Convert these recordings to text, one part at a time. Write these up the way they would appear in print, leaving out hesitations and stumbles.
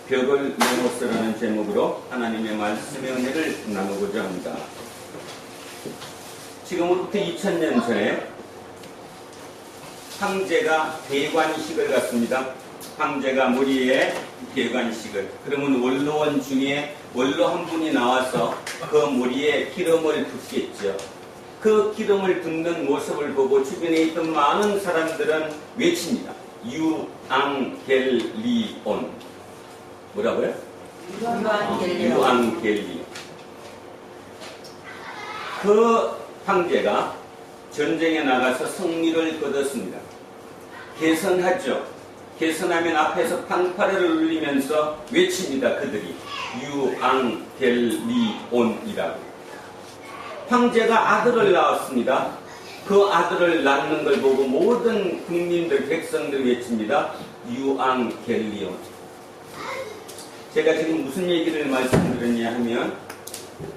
벽을 넘어서라는 제목으로 하나님의 말씀의 은혜를 나누고자 합니다. 지금으로부터 2000년 전에 황제가 대관식을 갖습니다. 황제가 머리에 대관식을. 그러면 원로원 중에 원로 한 분이 나와서 그 머리에 기름을 붓겠죠. 그 기름을 붓는 모습을 보고 주변에 있던 많은 사람들은 외칩니다. 유앙겔리온. 뭐라고요? 유앙겔리온. 그 황제가 전쟁에 나가서 승리를 거뒀습니다. 개선하죠. 개선하면 앞에서 fanfare를 울리면서 외칩니다. 그들이 유앙겔리온이라고. 황제가 아들을 낳았습니다. 그 아들을 낳는 걸 보고 모든 국민들, 백성들이 외칩니다. 유앙겔리온. 제가 지금 무슨 얘기를 말씀드렸냐 하면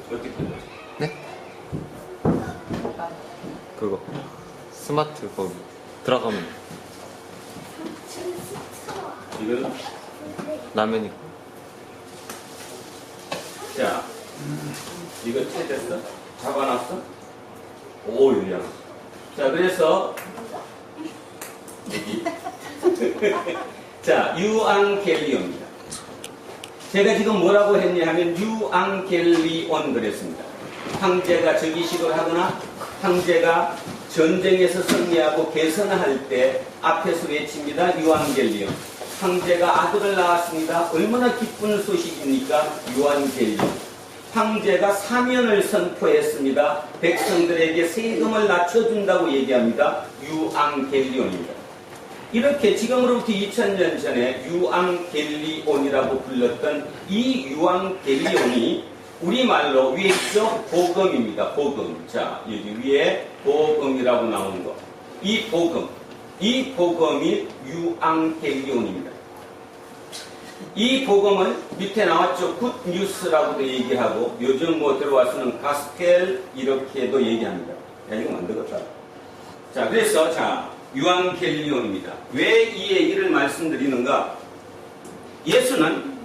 어떻게 보죠? 네? 그거 스마트 거기 들어가면 이걸로? 라면이. 자, 이거 채됐어? 잡아놨어? 오, 유양. 자, 그래서 여기 자, 유앙겔리온입니다. 제가 지금 뭐라고 했냐 하면 유앙겔리온 그랬습니다. 황제가 즉위식을 하거나 황제가 전쟁에서 승리하고 개선할 때 앞에서 외칩니다. 유앙겔리온. 황제가 아들을 낳았습니다. 얼마나 기쁜 소식입니까? 유앙겔리온. 황제가 사면을 선포했습니다. 백성들에게 세금을 낮춰준다고 얘기합니다. 유앙겔리온입니다. 이렇게 지금으로부터 2000년 전에 유앙겔리온이라고 불렀던 이 유앙겔리온이 우리말로 위에 있죠? 복음입니다. 복음. 자, 여기 위에 복음이라고 나오는 거. 이 복음이 유앙겔리온입니다. 이 복음은 밑에 나왔죠. 굿뉴스라고도 얘기하고 요즘 뭐 들어와서는 가스펠 이렇게도 얘기합니다. 야, 이거 안 되겠다. 자, 그래서 유앙겔리온입니다. 왜 이 얘기를 말씀드리는가? 예수는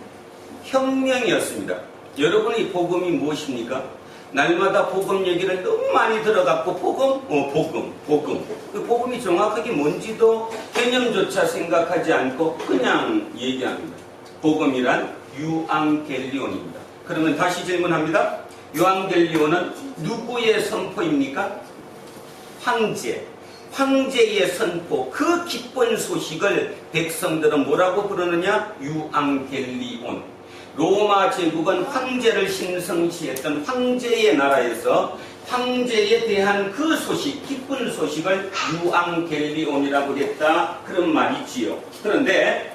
혁명이었습니다. 여러분, 이 복음이 무엇입니까? 날마다 복음 얘기를 너무 많이 들어갖고 복음. 그 복음이 정확하게 뭔지도 개념조차 생각하지 않고 그냥 얘기합니다. 복음이란 유앙겔리온입니다. 그러면 다시 질문합니다. 유앙겔리온은 누구의 선포입니까? 황제의 선포. 그 기쁜 소식을 백성들은 뭐라고 부르느냐? 유앙겔리온. 로마 제국은 황제를 신성시했던 황제의 나라에서 황제에 대한 그 소식, 기쁜 소식을 유앙겔리온이라고 했다. 그런 말이지요. 그런데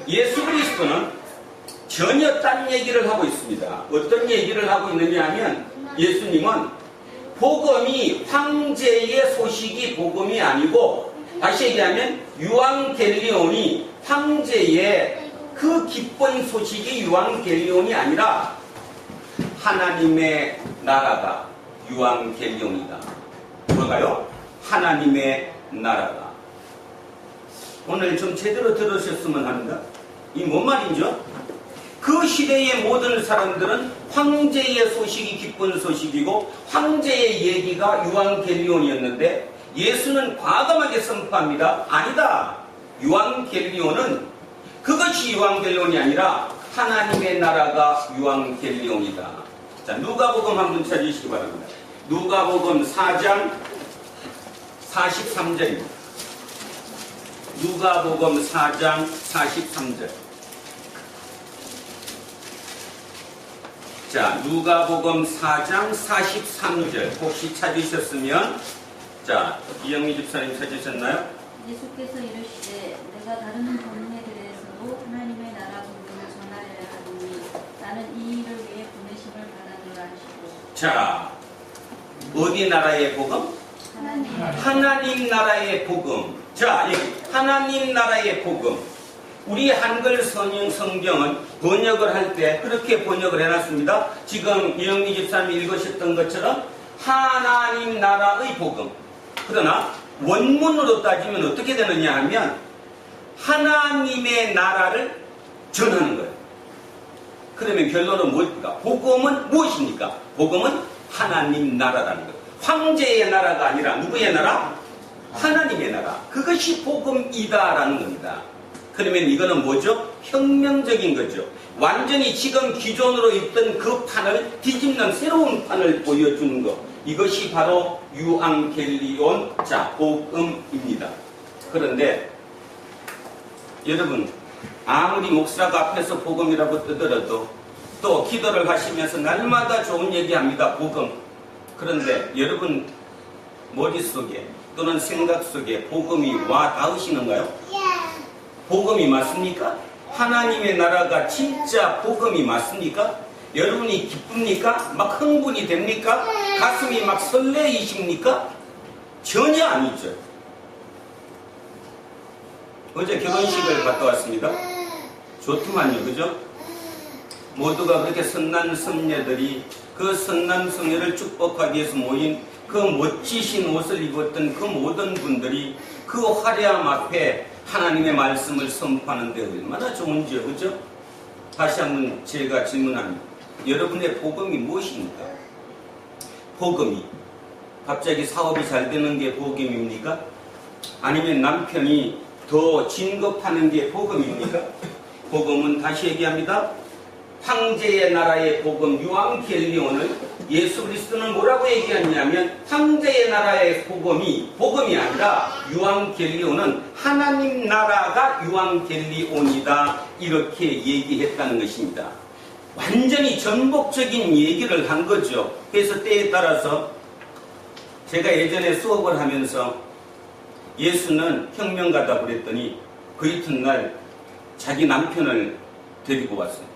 예수 그리스도는 전혀 딴 얘기를 하고 있습니다. 어떤 얘기를 하고 있느냐 하면 예수님은 복음이 황제의 소식이 복음이 아니고, 다시 얘기하면 유앙겔리온이 황제의 그 기쁜 소식이 유앙겔리온이 아니라 하나님의 나라가 유앙겔리온이다. 뭐가요? 하나님의 나라가. 오늘 좀 제대로 들으셨으면 합니다. 이 뭔 말이죠? 그 시대의 모든 사람들은 황제의 소식이 기쁜 소식이고 황제의 얘기가 유앙겔리온이었는데 예수는 과감하게 선포합니다. 아니다. 그것이 유앙겔리온이 아니라 하나님의 나라가 유앙겔리온이다. 자, 누가복음 한번 찾으시기 바랍니다. 누가복음 4장 43절입니다. 누가복음 4장 43절. 자, 누가복음 4장 43절. 혹시 찾으셨으면, 자, 이영미 집사님 찾으셨나요? 예수께서 이르시되 내가 다른 본문에 대해서도 하나님의 나라 복음을 전하여야 하노니 나는 이 일을 위해 보내심을 받았노라 하시고. 자, 어디 나라의 복음? 하나님 나라의 복음. 자, 여기 하나님 나라의 복음. 우리 한글 성경은 번역을 할 때 그렇게 번역을 해놨습니다. 지금 이영미 집사님이 읽으셨던 것처럼 하나님 나라의 복음. 그러나 원문으로 따지면 어떻게 되느냐 하면 하나님의 나라를 전하는 거예요. 그러면 결론은 무엇입니까? 복음은 무엇입니까? 복음은 하나님 나라라는 거예요. 황제의 나라가 아니라 누구의 나라? 하나님의 나라. 그것이 복음이다라는 겁니다. 그러면 이거는 뭐죠? 혁명적인 거죠. 완전히 지금 기존으로 있던 그 판을 뒤집는 새로운 판을 보여주는 것. 이것이 바로 유앙겔리온, 자, 복음입니다. 그런데 여러분, 아무리 목사가 앞에서 복음이라고 뜨더라도 또 기도를 하시면서 날마다 좋은 얘기합니다. 복음. 그런데 여러분 머릿속에 또는 생각 속에 복음이 와 닿으시는가요? 복음이 맞습니까? 하나님의 나라가 진짜 복음이 맞습니까? 여러분이 기쁩니까? 막 흥분이 됩니까? 가슴이 막 설레이십니까? 전혀 아니죠. 어제 결혼식을 갔다 왔습니다. 좋더만요, 그죠? 모두가 그렇게 선난 성녀들이 그 선난 성녀를 축복하기 위해서 모인 그 멋지신 옷을 입었던 그 모든 분들이 그 화려함 앞에 하나님의 말씀을 선포하는데 얼마나 좋은지요, 그죠? 다시 한번 제가 질문합니다. 여러분의 복음이 무엇입니까? 복음이 갑자기 사업이 잘 되는 게 복음입니까? 아니면 남편이 더 진급하는 게 복음입니까? 복음은 다시 얘기합니다. 황제의 나라의 복음 유앙겔리온을 예수 그리스도는 뭐라고 얘기했냐면 황제의 나라의 복음이 아니라 유앙겔리온은 하나님 나라가 유앙겔리온이다 이렇게 얘기했다는 것입니다. 완전히 전복적인 얘기를 한 거죠. 그래서 때에 따라서 제가 예전에 수업을 하면서 예수는 혁명가다 그랬더니 그 이튿날 자기 남편을 데리고 왔어요.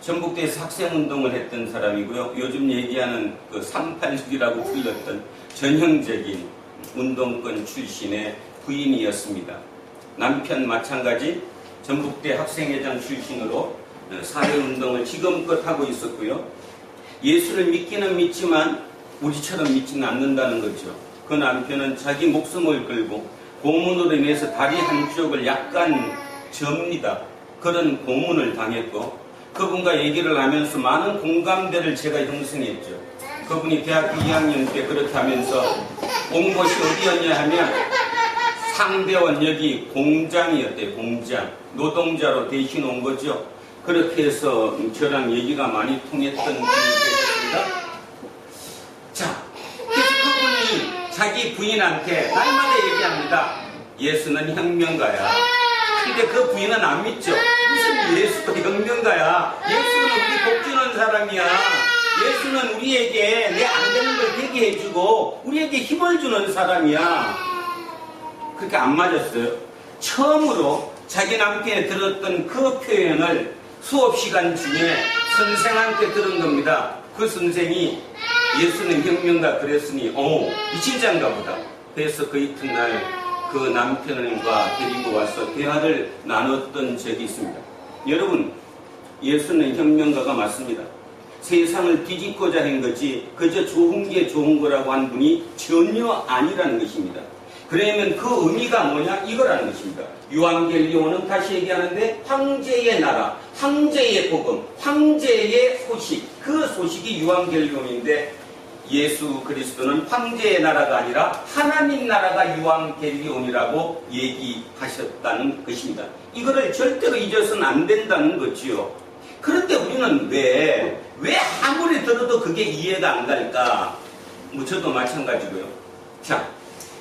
전북대에서 학생운동을 했던 사람이고요. 요즘 얘기하는 그 386이라고 불렸던 전형적인 운동권 출신의 부인이었습니다. 남편 마찬가지 전북대 학생회장 출신으로 사회운동을 지금껏 하고 있었고요. 예수를 믿기는 믿지만 우리처럼 믿지는 않는다는 거죠. 그 남편은 자기 목숨을 걸고 고문으로 인해서 다리 한쪽을 약간 접니다. 그런 고문을 당했고 그분과 얘기를 하면서 많은 공감대를 제가 형성했죠. 그분이 대학교 2학년 때 그렇게 하면서 온 곳이 어디였냐 하면 상대원 여기 공장이었대요. 공장. 노동자로 대신 온 거죠. 그렇게 해서 저랑 얘기가 많이 통했던 분이 계셨습니다. 자, 그래서 그분이 자기 부인한테 날마다 얘기합니다. 예수는 혁명가야. 근데 그 부인은 안 믿죠. 무슨 예수가 혁명가야. 예수는 우리 복주는 사람이야. 예수는 우리에게 내 안 되는 걸 되게 해주고 우리에게 힘을 주는 사람이야. 그렇게 안 맞았어요. 처음으로 자기 남편이 들었던 그 표현을 수업 시간 중에 선생한테 들은 겁니다. 그 선생이 예수는 혁명가 그랬으니 이 진짜인가 보다. 그래서 그 이튿날 그 남편과 데리고 와서 대화를 나눴던 적이 있습니다. 여러분, 예수는 혁명가가 맞습니다. 세상을 뒤집고자 한 거지 그저 좋은 게 좋은 거라고 한 분이 전혀 아니라는 것입니다. 그러면 그 의미가 뭐냐? 이거라는 것입니다. 유앙겔리온은 다시 얘기하는데 황제의 나라, 황제의 복음, 황제의 소식, 그 소식이 유앙겔리온인데 예수 그리스도는 황제의 나라가 아니라 하나님 나라가 유앙겔리온이라고 얘기하셨다는 것입니다. 이거를 절대로 잊어서는 안 된다는 거지요. 그런데 우리는 왜 아무리 들어도 그게 이해가 안 갈까? 뭐 저도 마찬가지고요. 자,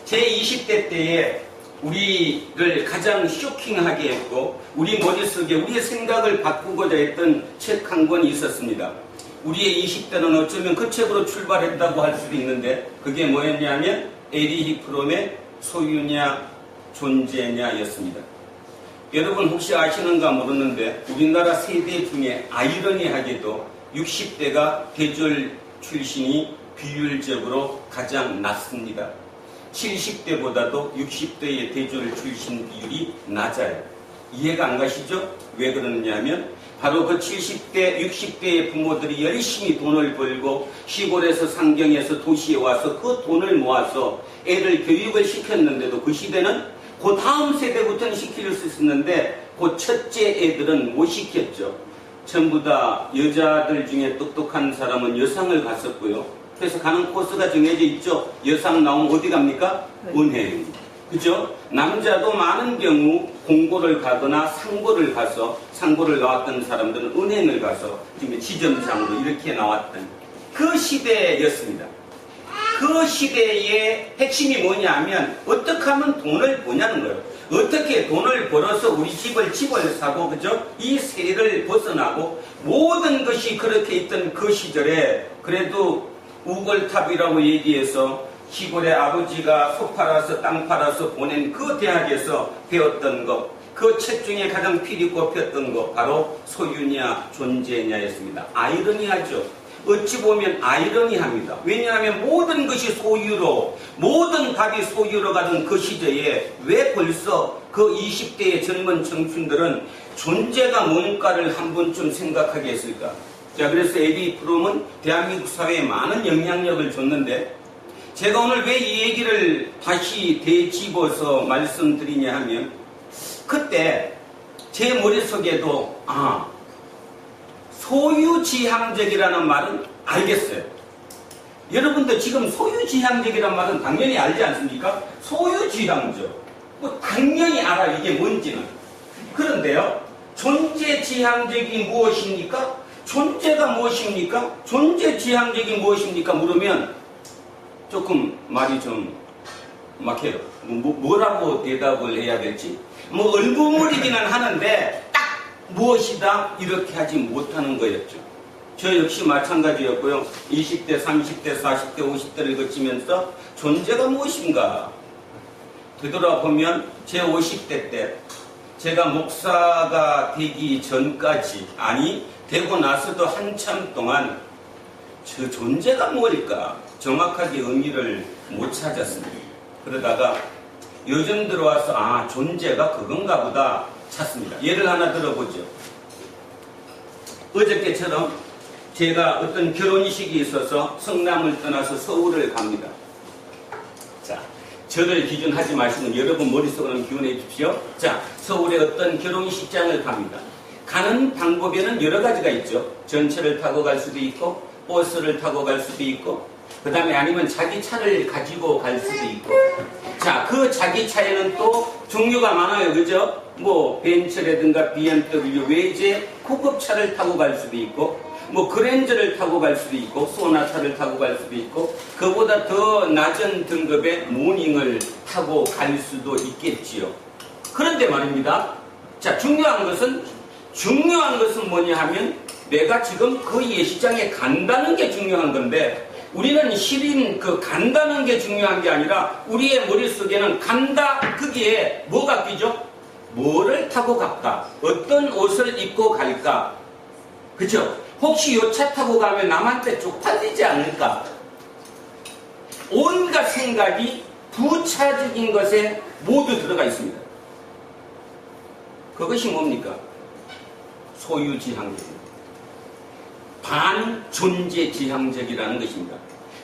제 20대 때에 우리를 가장 쇼킹하게 했고 우리 머릿속에 우리의 생각을 바꾸고자 했던 책 한 권이 있었습니다. 우리의 20대는 어쩌면 그 책으로 출발했다고 할 수도 있는데 그게 뭐였냐면 에리히 프롬의 소유냐 존재냐 였습니다. 여러분 혹시 아시는가 모르는데 우리나라 세대 중에 아이러니하게도 60대가 대졸 출신이 비율적으로 가장 낮습니다. 70대보다도 60대의 대졸 출신 비율이 낮아요. 이해가 안 가시죠? 왜 그러느냐면 바로 그 70대, 60대의 부모들이 열심히 돈을 벌고 시골에서 상경에서 도시에 와서 그 돈을 모아서 애를 교육을 시켰는데도 그 시대는 그 다음 세대부터는 시킬 수 있었는데 그 첫째 애들은 못 시켰죠. 전부 다 여자들 중에 똑똑한 사람은 여상을 갔었고요. 그래서 가는 코스가 정해져 있죠. 여상 나오면 어디 갑니까? 은행. 그죠? 남자도 많은 경우 공고를 가거나 상고를 가서 상고를 나왔던 사람들은 은행을 가서 지금 지점장으로 이렇게 나왔던 그 시대였습니다. 그 시대의 핵심이 뭐냐면 어떻게 하면 돈을 버냐는 거예요. 어떻게 돈을 벌어서 우리 집을 사고, 그죠? 이 세를 벗어나고 모든 것이 그렇게 있던 그 시절에 그래도 우걸탑이라고 얘기해서 시골에 아버지가 소 팔아서 땅 팔아서 보낸 그 대학에서 배웠던 것, 그 책 중에 가장 필이 꼽혔던 것 바로 소유냐 존재냐였습니다. 아이러니하죠. 어찌 보면 아이러니합니다. 왜냐하면 모든 것이 소유로, 모든 밥이 소유로 가던 그 시대에 왜 벌써 그 20대의 젊은 청춘들은 존재가 뭔가를 한 번쯤 생각하게 했을까? 자, 그래서 에디 프롬은 대한민국 사회에 많은 영향력을 줬는데 제가 오늘 왜 이 얘기를 다시 되짚어서 말씀드리냐 하면 그때 제 머릿속에도 소유지향적이라는 말은 알겠어요. 여러분도 지금 소유지향적이라는 말은 당연히 알지 않습니까? 소유지향적. 뭐 당연히 알아 이게 뭔지는. 그런데요. 존재지향적이 무엇입니까? 존재가 무엇입니까? 존재지향적이 무엇입니까? 물으면 조금 말이 좀 막혀요. 뭐라고 대답을 해야 될지. 뭐 얼버무리기는 하는데 딱 무엇이다 이렇게 하지 못하는 거였죠. 저 역시 마찬가지였고요. 20대, 30대, 40대, 50대를 거치면서 존재가 무엇인가 되돌아보면 제 50대 때 제가 목사가 되기 전까지, 아니 되고 나서도 한참 동안 저 존재가 뭘까 정확하게 의미를 못 찾았습니다. 그러다가 요즘 들어와서 존재가 그건가 보다 찾습니다. 예를 하나 들어보죠. 어저께처럼 제가 어떤 결혼식이 있어서 성남을 떠나서 서울을 갑니다. 자, 저를 기준하지 마시고 여러분 머릿속으로 기원해 주십시오. 자, 서울의 어떤 결혼식장을 갑니다. 가는 방법에는 여러 가지가 있죠. 전철을 타고 갈 수도 있고 버스를 타고 갈 수도 있고 그 다음에 아니면 자기 차를 가지고 갈 수도 있고. 자, 그 자기 차에는 또 종류가 많아요. 그죠? 뭐 벤츠라든가 BMW 외제 고급차를 타고 갈 수도 있고 뭐 그랜저를 타고 갈 수도 있고 소나타를 타고 갈 수도 있고 그보다 더 낮은 등급의 모닝을 타고 갈 수도 있겠지요. 그런데 말입니다. 자, 중요한 것은 뭐냐 하면 내가 지금 그 예식장에 간다는 게 중요한 건데 우리는 실은 그 간다는 게 중요한 게 아니라 우리의 머릿속에는 간다 거기에 뭐가 끼죠? 뭐를 타고 갈까? 어떤 옷을 입고 갈까? 그죠? 혹시 요 차 타고 가면 남한테 쪽팔리지 않을까? 온갖 생각이 부차적인 것에 모두 들어가 있습니다. 그것이 뭡니까? 소유지향적입니다. 반존재지향적이라는 것입니다.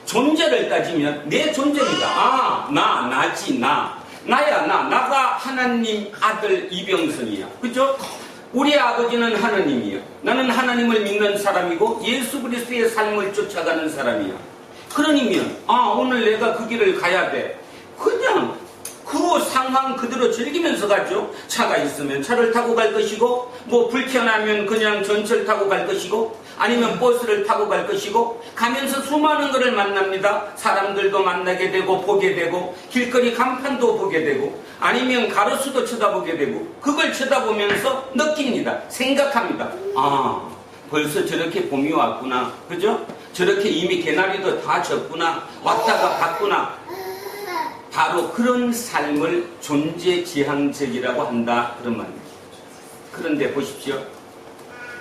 존재를 따지면 내 존재입니다. 나지, 나야, 나가 하나님 아들 이병선이야. 그죠? 우리 아버지는 하나님이야. 나는 하나님을 믿는 사람이고 예수 그리스도의 삶을 쫓아가는 사람이야. 그러니면 오늘 내가 그 길을 가야 돼. 그냥 그 상황 그대로 즐기면서 가죠. 차가 있으면 차를 타고 갈 것이고 뭐 불편하면 그냥 전철 타고 갈 것이고 아니면 버스를 타고 갈 것이고 가면서 수많은 것을 만납니다. 사람들도 만나게 되고 보게 되고 길거리 간판도 보게 되고 아니면 가로수도 쳐다보게 되고 그걸 쳐다보면서 느낍니다. 생각합니다. 벌써 저렇게 봄이 왔구나. 그죠? 저렇게 이미 개나리도 다 졌구나. 왔다가 갔구나. 바로 그런 삶을 존재지향적이라고 한다. 그런 말입니다. 그런데 보십시오.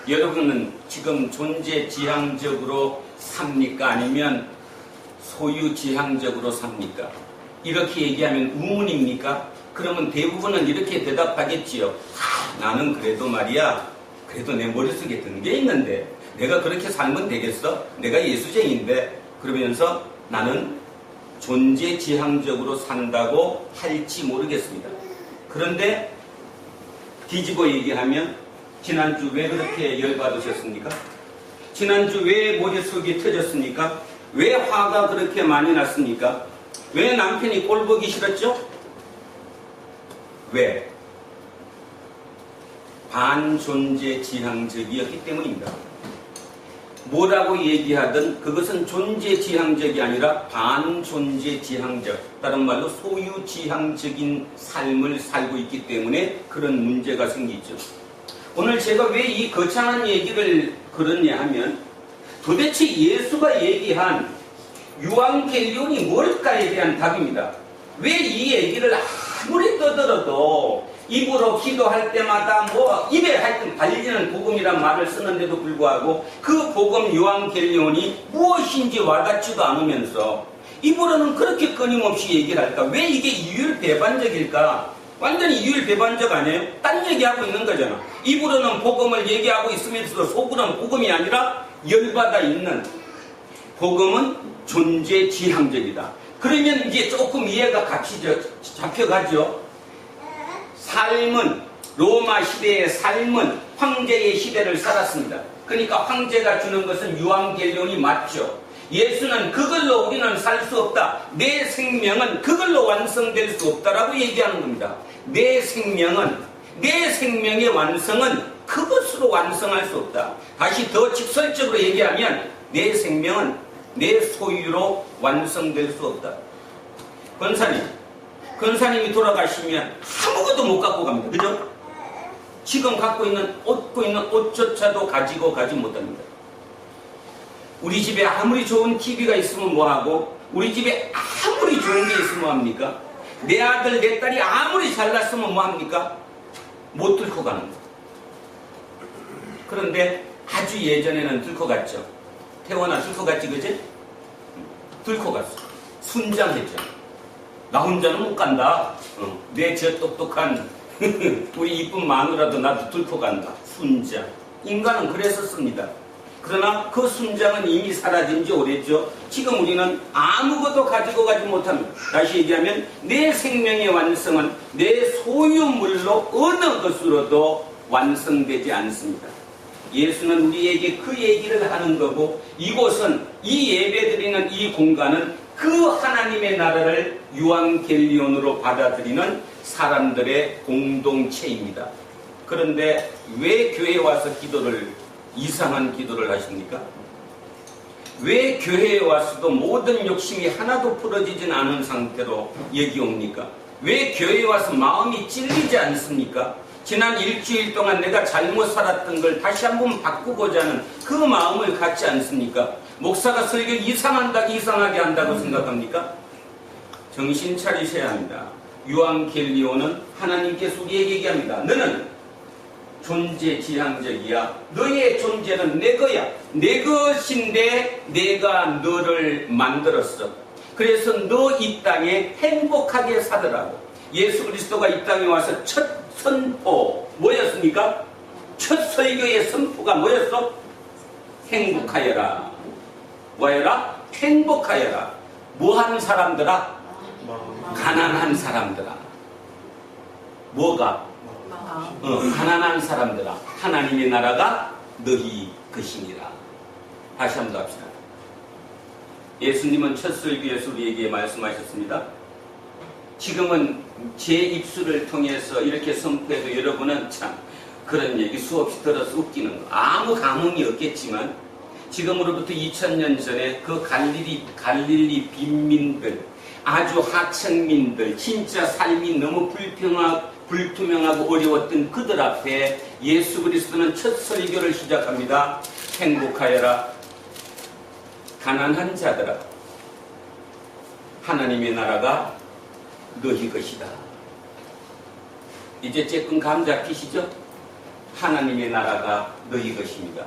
여러분은 지금 존재지향적으로 삽니까? 아니면 소유지향적으로 삽니까? 이렇게 얘기하면 우문입니까? 그러면 대부분은 이렇게 대답하겠지요. 나는 그래도 말이야. 그래도 내 머릿속에 든 게 있는데 내가 그렇게 살면 되겠어? 내가 예수쟁인데. 그러면서 나는 존재지향적으로 산다고 할지 모르겠습니다. 그런데 뒤집어 얘기하면 지난주 왜 그렇게 열받으셨습니까? 지난주 왜 머릿속이 터졌습니까? 왜 화가 그렇게 많이 났습니까? 왜 남편이 꼴 보기 싫었죠? 왜? 반존재 지향적이었기 때문입니다. 뭐라고 얘기하든 그것은 존재 지향적이 아니라 반존재 지향적, 다른 말로 소유 지향적인 삶을 살고 있기 때문에 그런 문제가 생기죠. 오늘 제가 왜 이 거창한 얘기를 그러냐 하면 도대체 예수가 얘기한 유앙겔리온이 뭘까에 대한 답입니다. 왜 이 얘기를 아무리 떠들어도 입으로 기도할 때마다 뭐 입에 하여튼 발리는 복음이란 말을 쓰는데도 불구하고 그 복음 유앙겔리온이 무엇인지 와닿지도 않으면서 입으로는 그렇게 끊임없이 얘기를 할까? 왜 이게 이율배반적일까? 완전히 이율배반적 아니에요? 딴 얘기하고 있는 거잖아. 입으로는 복음을 얘기하고 있으면서도 속으로는 복음이 아니라 열받아 있는. 복음은 존재지향적이다. 그러면 이제 조금 이해가 같이 잡혀가죠. 삶은, 로마 시대의 삶은 황제의 시대를 살았습니다. 그러니까 황제가 주는 것은 유앙겔리온이 맞죠. 예수는 그걸로 우리는 살 수 없다. 내 생명은 그걸로 완성될 수 없다라고 얘기하는 겁니다. 내 생명의 완성은 그것으로 완성할 수 없다. 다시 더 직설적으로 얘기하면 내 생명은 내 소유로 완성될 수 없다. 권사님이 돌아가시면 아무것도 못 갖고 갑니다. 그죠? 지금 갖고 있는 옷조차도 가지고 가지 못합니다. 우리 집에 아무리 좋은 TV가 있으면 뭐하고, 우리 집에 아무리 좋은 게 있으면 뭐합니까? 내 아들 내 딸이 아무리 잘났으면 뭐합니까? 못 들고 가는 거예요. 그런데 아주 예전에는 들고 갔죠. 태원아 들고 갔지, 그지? 들고 갔어. 순장했죠. 나 혼자는 못 간다. 내 저 똑똑한 우리 이쁜 마누라도 나도 들고 간다. 순장. 인간은 그랬었습니다. 그러나 그 순장은 이미 사라진 지 오래죠. 지금 우리는 아무것도 가지고 가지 못합니다. 다시 얘기하면 내 생명의 완성은 내 소유물로 어느 것으로도 완성되지 않습니다. 예수는 우리에게 그 얘기를 하는 거고, 이곳은 이 예배드리는 이 공간은 그 하나님의 나라를 유앙겔리온으로 받아들이는 사람들의 공동체입니다. 그런데 왜 교회에 와서 이상한 기도를 하십니까? 왜 교회에 와서도 모든 욕심이 하나도 풀어지진 않은 상태로 여기 옵니까? 왜 교회에 와서 마음이 찔리지 않습니까? 지난 일주일 동안 내가 잘못 살았던 걸 다시 한번 바꾸고자 하는 그 마음을 갖지 않습니까? 목사가 설교 이상하게 한다고 생각합니까? 정신 차리셔야 합니다. 유앙겔리온은 하나님께서 우리에게 얘기합니다. 너는 존재지향적이야. 너의 존재는 내 거야. 내 것인데 내가 너를 만들었어. 그래서 너 이 땅에 행복하게 살으라고. 예수 그리스도가 이 땅에 와서 첫 선포 뭐였습니까? 첫 설교의 선포가 뭐였어? 행복하여라. 뭐해라? 행복하여라. 뭐하는 사람들아? 가난한 사람들아. 뭐가? 가난한 사람들아, 하나님의 나라가 너희 것이니라. 다시 한번 더 합시다. 예수님은 첫 설교에서 우리에게 말씀하셨습니다. 지금은 제 입술을 통해서 이렇게 선포해도 여러분은 참 그런 얘기 수없이 들어서 웃기는 거 아무 감흥이 없겠지만, 지금으로부터 2000년 전에 그 갈릴리 빈민들, 아주 하층민들, 진짜 삶이 너무 불투명하고 어려웠던 그들 앞에 예수 그리스도는 첫 설교를 시작합니다. 행복하여라. 가난한 자들아, 하나님의 나라가 너희 것이다. 이제 조금 감 잡히시죠? 하나님의 나라가 너희 것입니다.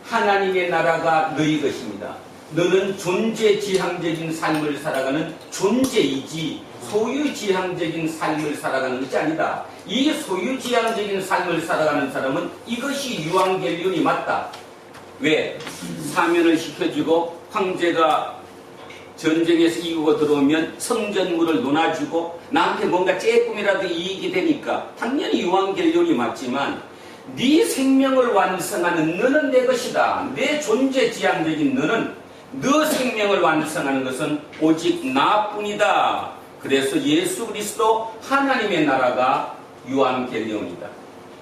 하나님의 나라가 너희 것입니다. 너는 존재지향적인 삶을 살아가는 존재이지 소유지향적인 삶을 살아가는 것이 아니다. 이 소유지향적인 삶을 살아가는 사람은 이것이 유앙겔리온이 맞다. 왜? 사면을 시켜주고 황제가 전쟁에서 이기고 들어오면 성전물을 놓아주고 나한테 뭔가 조금이라도 이익이 되니까 당연히 유한결론이 맞지만 네 생명을 완성하는 너는 내 것이다. 내 존재 지향적인 너는 너 생명을 완성하는 것은 오직 나뿐이다. 그래서 예수 그리스도 하나님의 나라가 유한결론이다.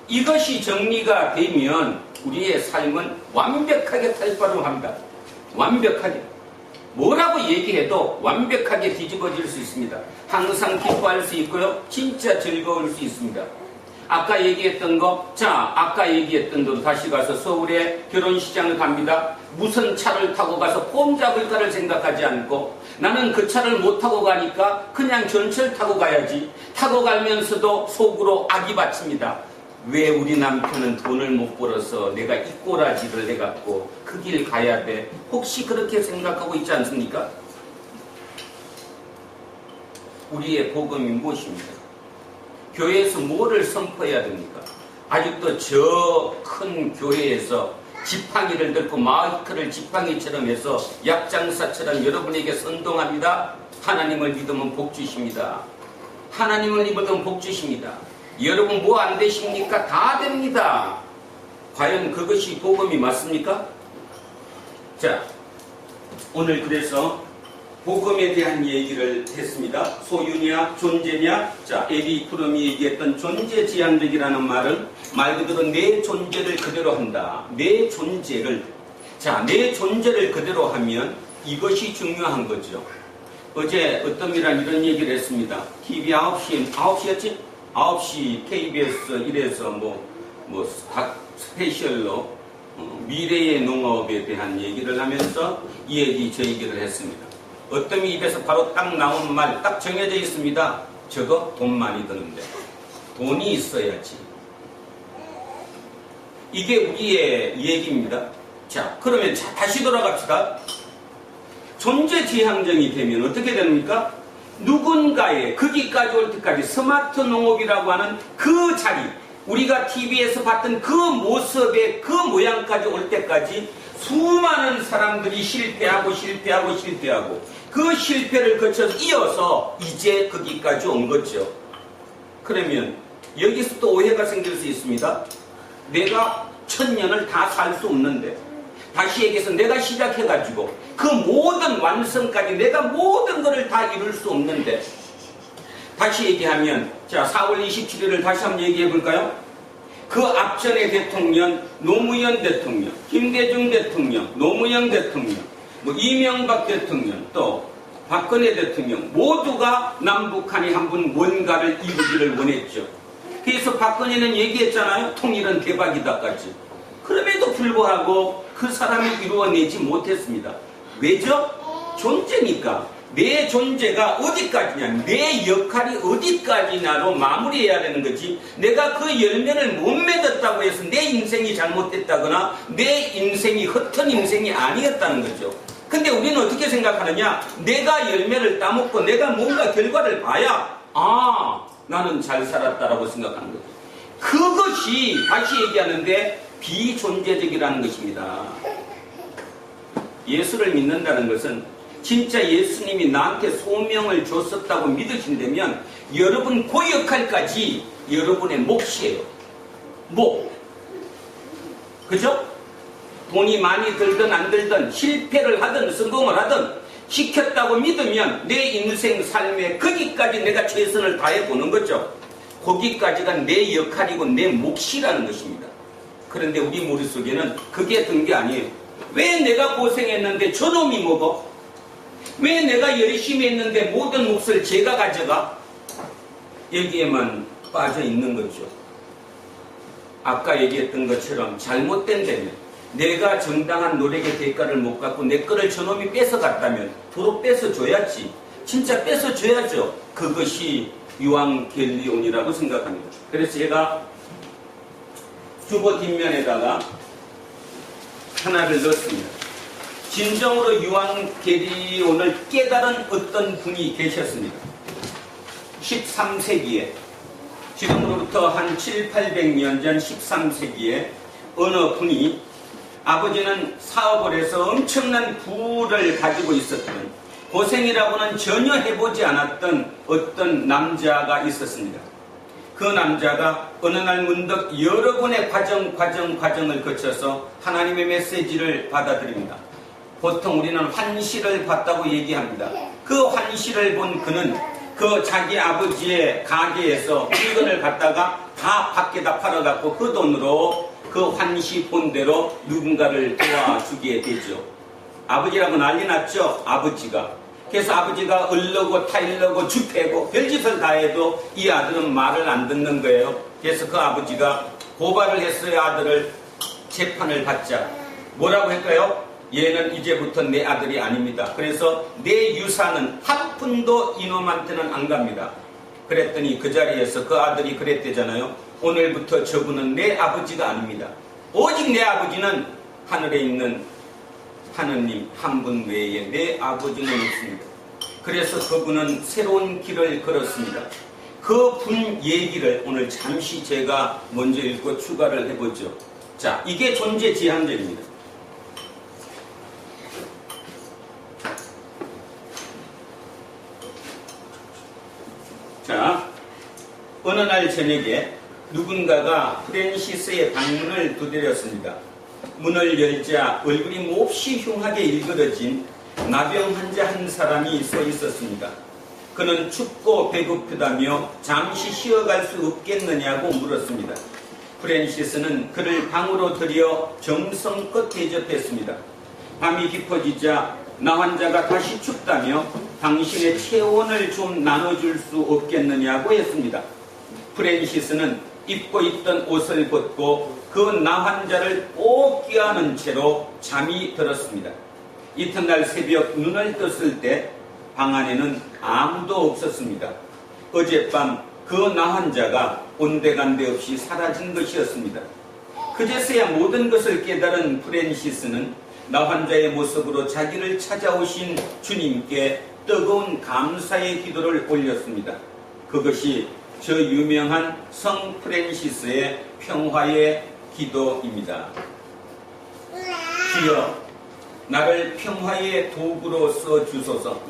이것이 정리가 되면 우리의 삶은 완벽하게 탈바꿈합니다. 완벽하게. 뭐라고 얘기해도 완벽하게 뒤집어질 수 있습니다. 항상 기뻐할 수 있고요. 진짜 즐거울 수 있습니다. 아까 얘기했던 거, 아까 얘기했던 대로 다시 가서 서울에 결혼시장을 갑니다. 무슨 차를 타고 가서 폼 잡을까를 생각하지 않고 나는 그 차를 못 타고 가니까 그냥 전철 타고 가야지. 타고 가면서도 속으로 악이 받칩니다. 왜 우리 남편은 돈을 못 벌어서 내가 이 꼬라지를 해갖고 그 길 가야 돼? 혹시 그렇게 생각하고 있지 않습니까? 우리의 복음이 무엇입니까? 교회에서 뭐를 선포해야 됩니까? 아직도 저 큰 교회에서 지팡이를 들고 마이크를 지팡이처럼 해서 약장사처럼 여러분에게 선동합니다. 하나님을 믿으면 복 주십니다. 하나님을 믿으면 복 주십니다. 여러분 뭐 안 되십니까? 다 됩니다. 과연 그것이 복음이 맞습니까? 자, 오늘 그래서 복음에 대한 얘기를 했습니다. 소유냐 존재냐. 자, 에리 프롬이 얘기했던 존재지향적이라는 말은 말 그대로 내 존재를 그대로 한다. 내 존재를. 자, 내 존재를 그대로 하면 이것이 중요한 거죠. 어제 어떤 이란 이런 얘기를 했습니다. TV 9시였지? 9시 KBS 1에서 각 스페셜로 미래의 농업에 대한 얘기를 하면서 이 얘기 저 얘기를 했습니다. 어떤 입에서 바로 딱 나온 말 딱 정해져 있습니다. 저거 돈 많이 드는데 돈이 있어야지. 이게 우리의 얘기입니다. 자, 그러면 다시 돌아갑시다. 존재지향적이 되면 어떻게 됩니까? 누군가의 거기까지 올 때까지 스마트 농업이라고 하는 그 자리, 우리가 TV에서 봤던 그 모습의 그 모양까지 올 때까지 수많은 사람들이 실패하고 그 실패를 거쳐서 이어서 이제 거기까지 온 거죠. 그러면 여기서 또 오해가 생길 수 있습니다. 내가 1000년을 다 살 수 없는데, 다시 얘기해서 내가 시작해가지고 그 모든 완성까지 내가 모든 것을 다 이룰 수 없는데, 다시 얘기하면, 자, 4월 27일을 다시 한번 얘기해 볼까요? 그 앞전의 대통령, 노무현 대통령, 김대중 대통령, 노무현 대통령, 이명박 대통령, 또 박근혜 대통령 모두가 남북한이 한번 뭔가를 이루기를 원했죠. 그래서 박근혜는 얘기했잖아요. 통일은 대박이다까지. 그럼에도 불구하고 그 사람이 이루어내지 못했습니다. 왜죠? 존재니까. 내 존재가 어디까지냐, 내 역할이 어디까지냐로 마무리해야 되는 거지, 내가 그 열매를 못 맺었다고 해서 내 인생이 잘못됐다거나 내 인생이 헛된 인생이 아니었다는 거죠. 근데 우리는 어떻게 생각하느냐, 내가 열매를 따먹고 내가 뭔가 결과를 봐야 나는 잘 살았다라고 생각하는 거죠. 그것이 다시 얘기하는데 비존재적이라는 것입니다. 예수를 믿는다는 것은 진짜 예수님이 나한테 소명을 줬었다고 믿으신다면 여러분 그 역할까지 여러분의 몫이에요. 목. 그죠? 돈이 많이 들든 안 들든 실패를 하든 성공을 하든 시켰다고 믿으면 내 인생 삶에 거기까지 내가 최선을 다해보는 거죠. 거기까지가 내 역할이고 내 몫이라는 것입니다. 그런데 우리 머릿속에는 그게 든 게 아니에요. 왜 내가 고생했는데 저놈이 먹어? 왜 내가 열심히 했는데 모든 몫을 제가 가져가? 여기에만 빠져 있는 거죠. 아까 얘기했던 것처럼 잘못된 데면 내가 정당한 노력의 대가를 못 갖고 내 거를 저놈이 뺏어갔다면 도로 뺏어줘야지. 진짜 뺏어줘야죠. 그것이 유한겔리온이라고 생각합니다. 그래서 제가 주보 뒷면에다가 하나를 넣었습니다. 진정으로 유한겔리온을 깨달은 어떤 분이 계셨습니다. 13세기에, 지금으로부터 한 7, 800년 전 13세기에 어느 분이, 아버지는 사업을 해서 엄청난 부를 가지고 있었던, 고생이라고는 전혀 해보지 않았던 어떤 남자가 있었습니다. 그 남자가 어느 날 문득 여러 번의 과정을 거쳐서 하나님의 메시지를 받아들입니다. 보통 우리는 환시를 봤다고 얘기합니다. 그 환시를 본 그는 그 자기 아버지의 가게에서 물건을 갖다가 다 밖에다 팔아갖고 그 돈으로 그 환시 본대로 누군가를 도와주게 되죠. 아버지라고 난리 났죠. 아버지가. 그래서 아버지가 얼르고 타일르고 주패고 별짓을 다 해도 이 아들은 말을 안 듣는 거예요. 그래서 그 아버지가 고발을 했어요. 아들을. 재판을 받자. 뭐라고 할까요? 얘는 이제부터 내 아들이 아닙니다. 그래서 내 유산은 한 푼도 이놈한테는 안 갑니다. 그랬더니 그 자리에서 그 아들이 그랬대잖아요. 오늘부터 저분은 내 아버지가 아닙니다. 오직 내 아버지는 하늘에 있는 하느님 한 분 외에 내 아버지는 없습니다. 그래서 그분은 새로운 길을 걸었습니다. 그 분 얘기를 오늘 잠시 제가 먼저 읽고 추가를 해보죠. 자, 이게 존재지향적입니다. 자, 어느 날 저녁에 누군가가 프랜시스의 방문을 두드렸습니다. 문을 열자 얼굴이 몹시 흉하게 일그러진 나병 환자 한 사람이 서 있었습니다. 그는 춥고 배고프다며 잠시 쉬어갈 수 없겠느냐고 물었습니다. 프랜시스는 그를 방으로 들여 정성껏 대접했습니다. 밤이 깊어지자 나 환자가 다시 춥다며 당신의 체온을 좀 나눠줄 수 없겠느냐고 했습니다. 프랜시스는 입고 있던 옷을 벗고 그 나 환자를 꼭 껴안은 채로 잠이 들었습니다. 이튿날 새벽 눈을 떴을 때 방 안에는 아무도 없었습니다. 어젯밤 그 나 환자가 온데간데 없이 사라진 것이었습니다. 그제서야 모든 것을 깨달은 프랜시스는 나 환자의 모습으로 자기를 찾아오신 주님께 뜨거운 감사의 기도를 올렸습니다. 그것이 저 유명한 성 프랜시스의 평화의 기도입니다. 주여, 나를 평화의 도구로 써주소서.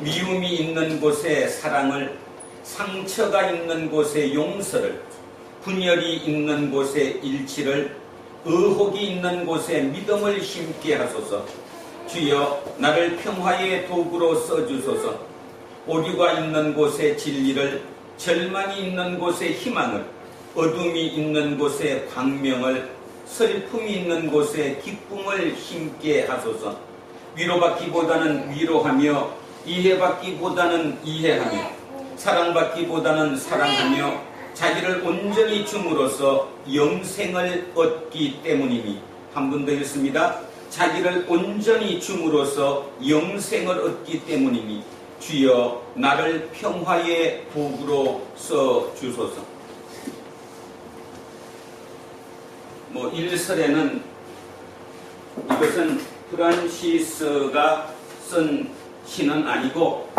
미움이 있는 곳에 사랑을, 상처가 있는 곳에 용서를, 분열이 있는 곳에 일치를, 의혹이 있는 곳에 믿음을 심게 하소서. 주여, 나를 평화의 도구로 써주소서. 오류가 있는 곳에 진리를, 절망이 있는 곳에 희망을, 어둠이 있는 곳에 광명을, 슬픔이 있는 곳에 기쁨을 심게 하소서. 위로받기보다는 위로하며, 이해받기보다는 이해하며, 사랑받기보다는 사랑하며, 자기를 온전히 줌으로써 영생을 얻기 때문이니. 한 번 더 읽습니다. 자기를 온전히 줌으로써 영생을 얻기 때문이니 주여, 나를 평화의 도구로 써주소서. 일설에는 이것은 프란시스가 쓴 시는 아니고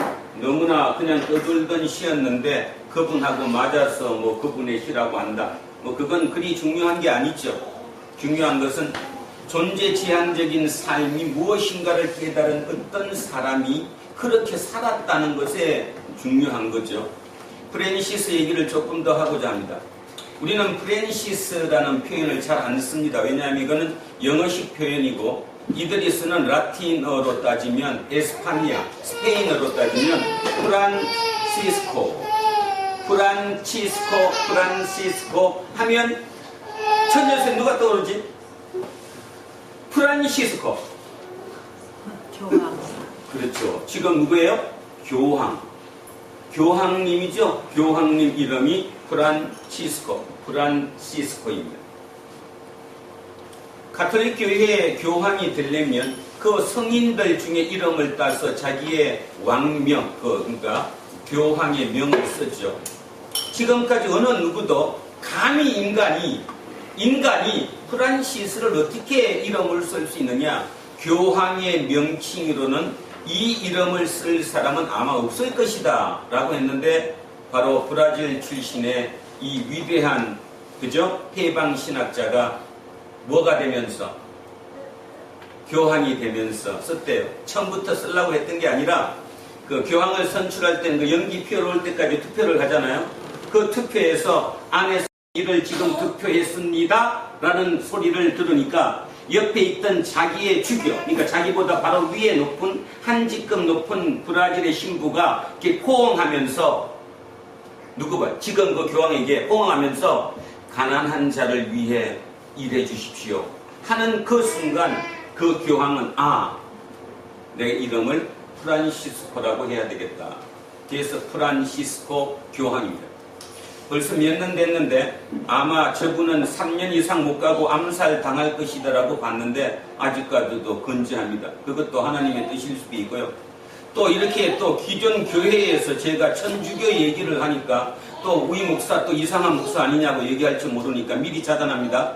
너무나 그냥 떠들던 시였는데 그분하고 맞아서 그분의 시라고 한다. 그건 그리 중요한 게 아니죠. 중요한 것은 존재지향적인 삶이 무엇인가를 깨달은 어떤 사람이 그렇게 살았다는 것에 중요한 거죠. 프랜시스 얘기를 조금 더 하고자 합니다. 우리는 프랜시스라는 표현을 잘 안 씁니다. 왜냐하면 이거는 영어식 표현이고 이들이 쓰는 라틴어로 따지면 에스파니아, 스페인어로 따지면 프란치스코 하면 첫 녀석 누가 떠오르지? 프란시스코. 교황. 그렇죠. 지금 누구예요? 교황. 교황님이죠. 교황님 이름이 프란시스코입니다. 가톨릭 교회에 교황이 되려면 그 성인들 중에 이름을 따서 자기의 왕명, 그러니까 교황의 명을 쓰죠. 지금까지 어느 누구도 감히 인간이 프란시스를 어떻게 이름을 쓸 수 있느냐? 교황의 명칭으로는 이 이름을 쓸 사람은 아마 없을 것이다 라고 했는데 바로 브라질 출신의 이 위대한 해방신학자가 뭐가 되면서 교황이 되면서 썼대요. 처음부터 쓰려고 했던 게 아니라 그 교황을 선출할 때는 그 연기표를 올 때까지 투표를 하잖아요. 그 투표에서 안에서 이를 지금 투표했습니다 라는 소리를 들으니까 옆에 있던 자기의 주교, 그러니까 자기보다 바로 위에 높은 한 직급 높은 브라질의 신부가 이렇게 호응하면서 지금 그 교황에게 호응하면서 가난한 자를 위해 일해 주십시오 하는 그 순간 그 교황은 내 이름을 프란시스코라고 해야 되겠다. 그래서 프란시스코 교황입니다. 벌써 몇 년 됐는데 아마 저분은 3년 이상 못 가고 암살 당할 것이다라고 봤는데 아직까지도 건재합니다. 그것도 하나님의 뜻일 수도 있고요. 또 이렇게 또 기존 교회에서 제가 천주교 얘기를 하니까 또 우리 목사 또 이상한 목사 아니냐고 얘기할지 모르니까 미리 차단합니다.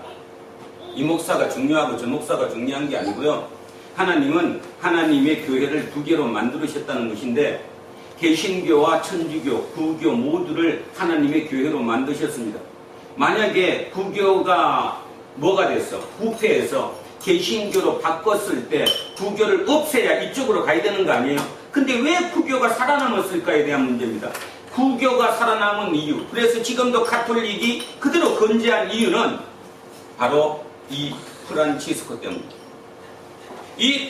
이 목사가 중요하고 저 목사가 중요한 게 아니고요. 하나님은 하나님의 교회를 두 개로 만들으셨다는 것인데 개신교와 천주교, 부교 모두를 하나님의 교회로 만드셨습니다. 만약에 부교가 뭐가 됐어? 부패해서 개신교로 바꿨을 때 부교를 없애야 이쪽으로 가야 되는 거 아니에요? 근데 왜 부교가 살아남았을까에 대한 문제입니다. 부교가 살아남은 이유, 그래서 지금도 가톨릭이 그대로 건재한 이유는 바로 이 프란치스코 때문입니다. 이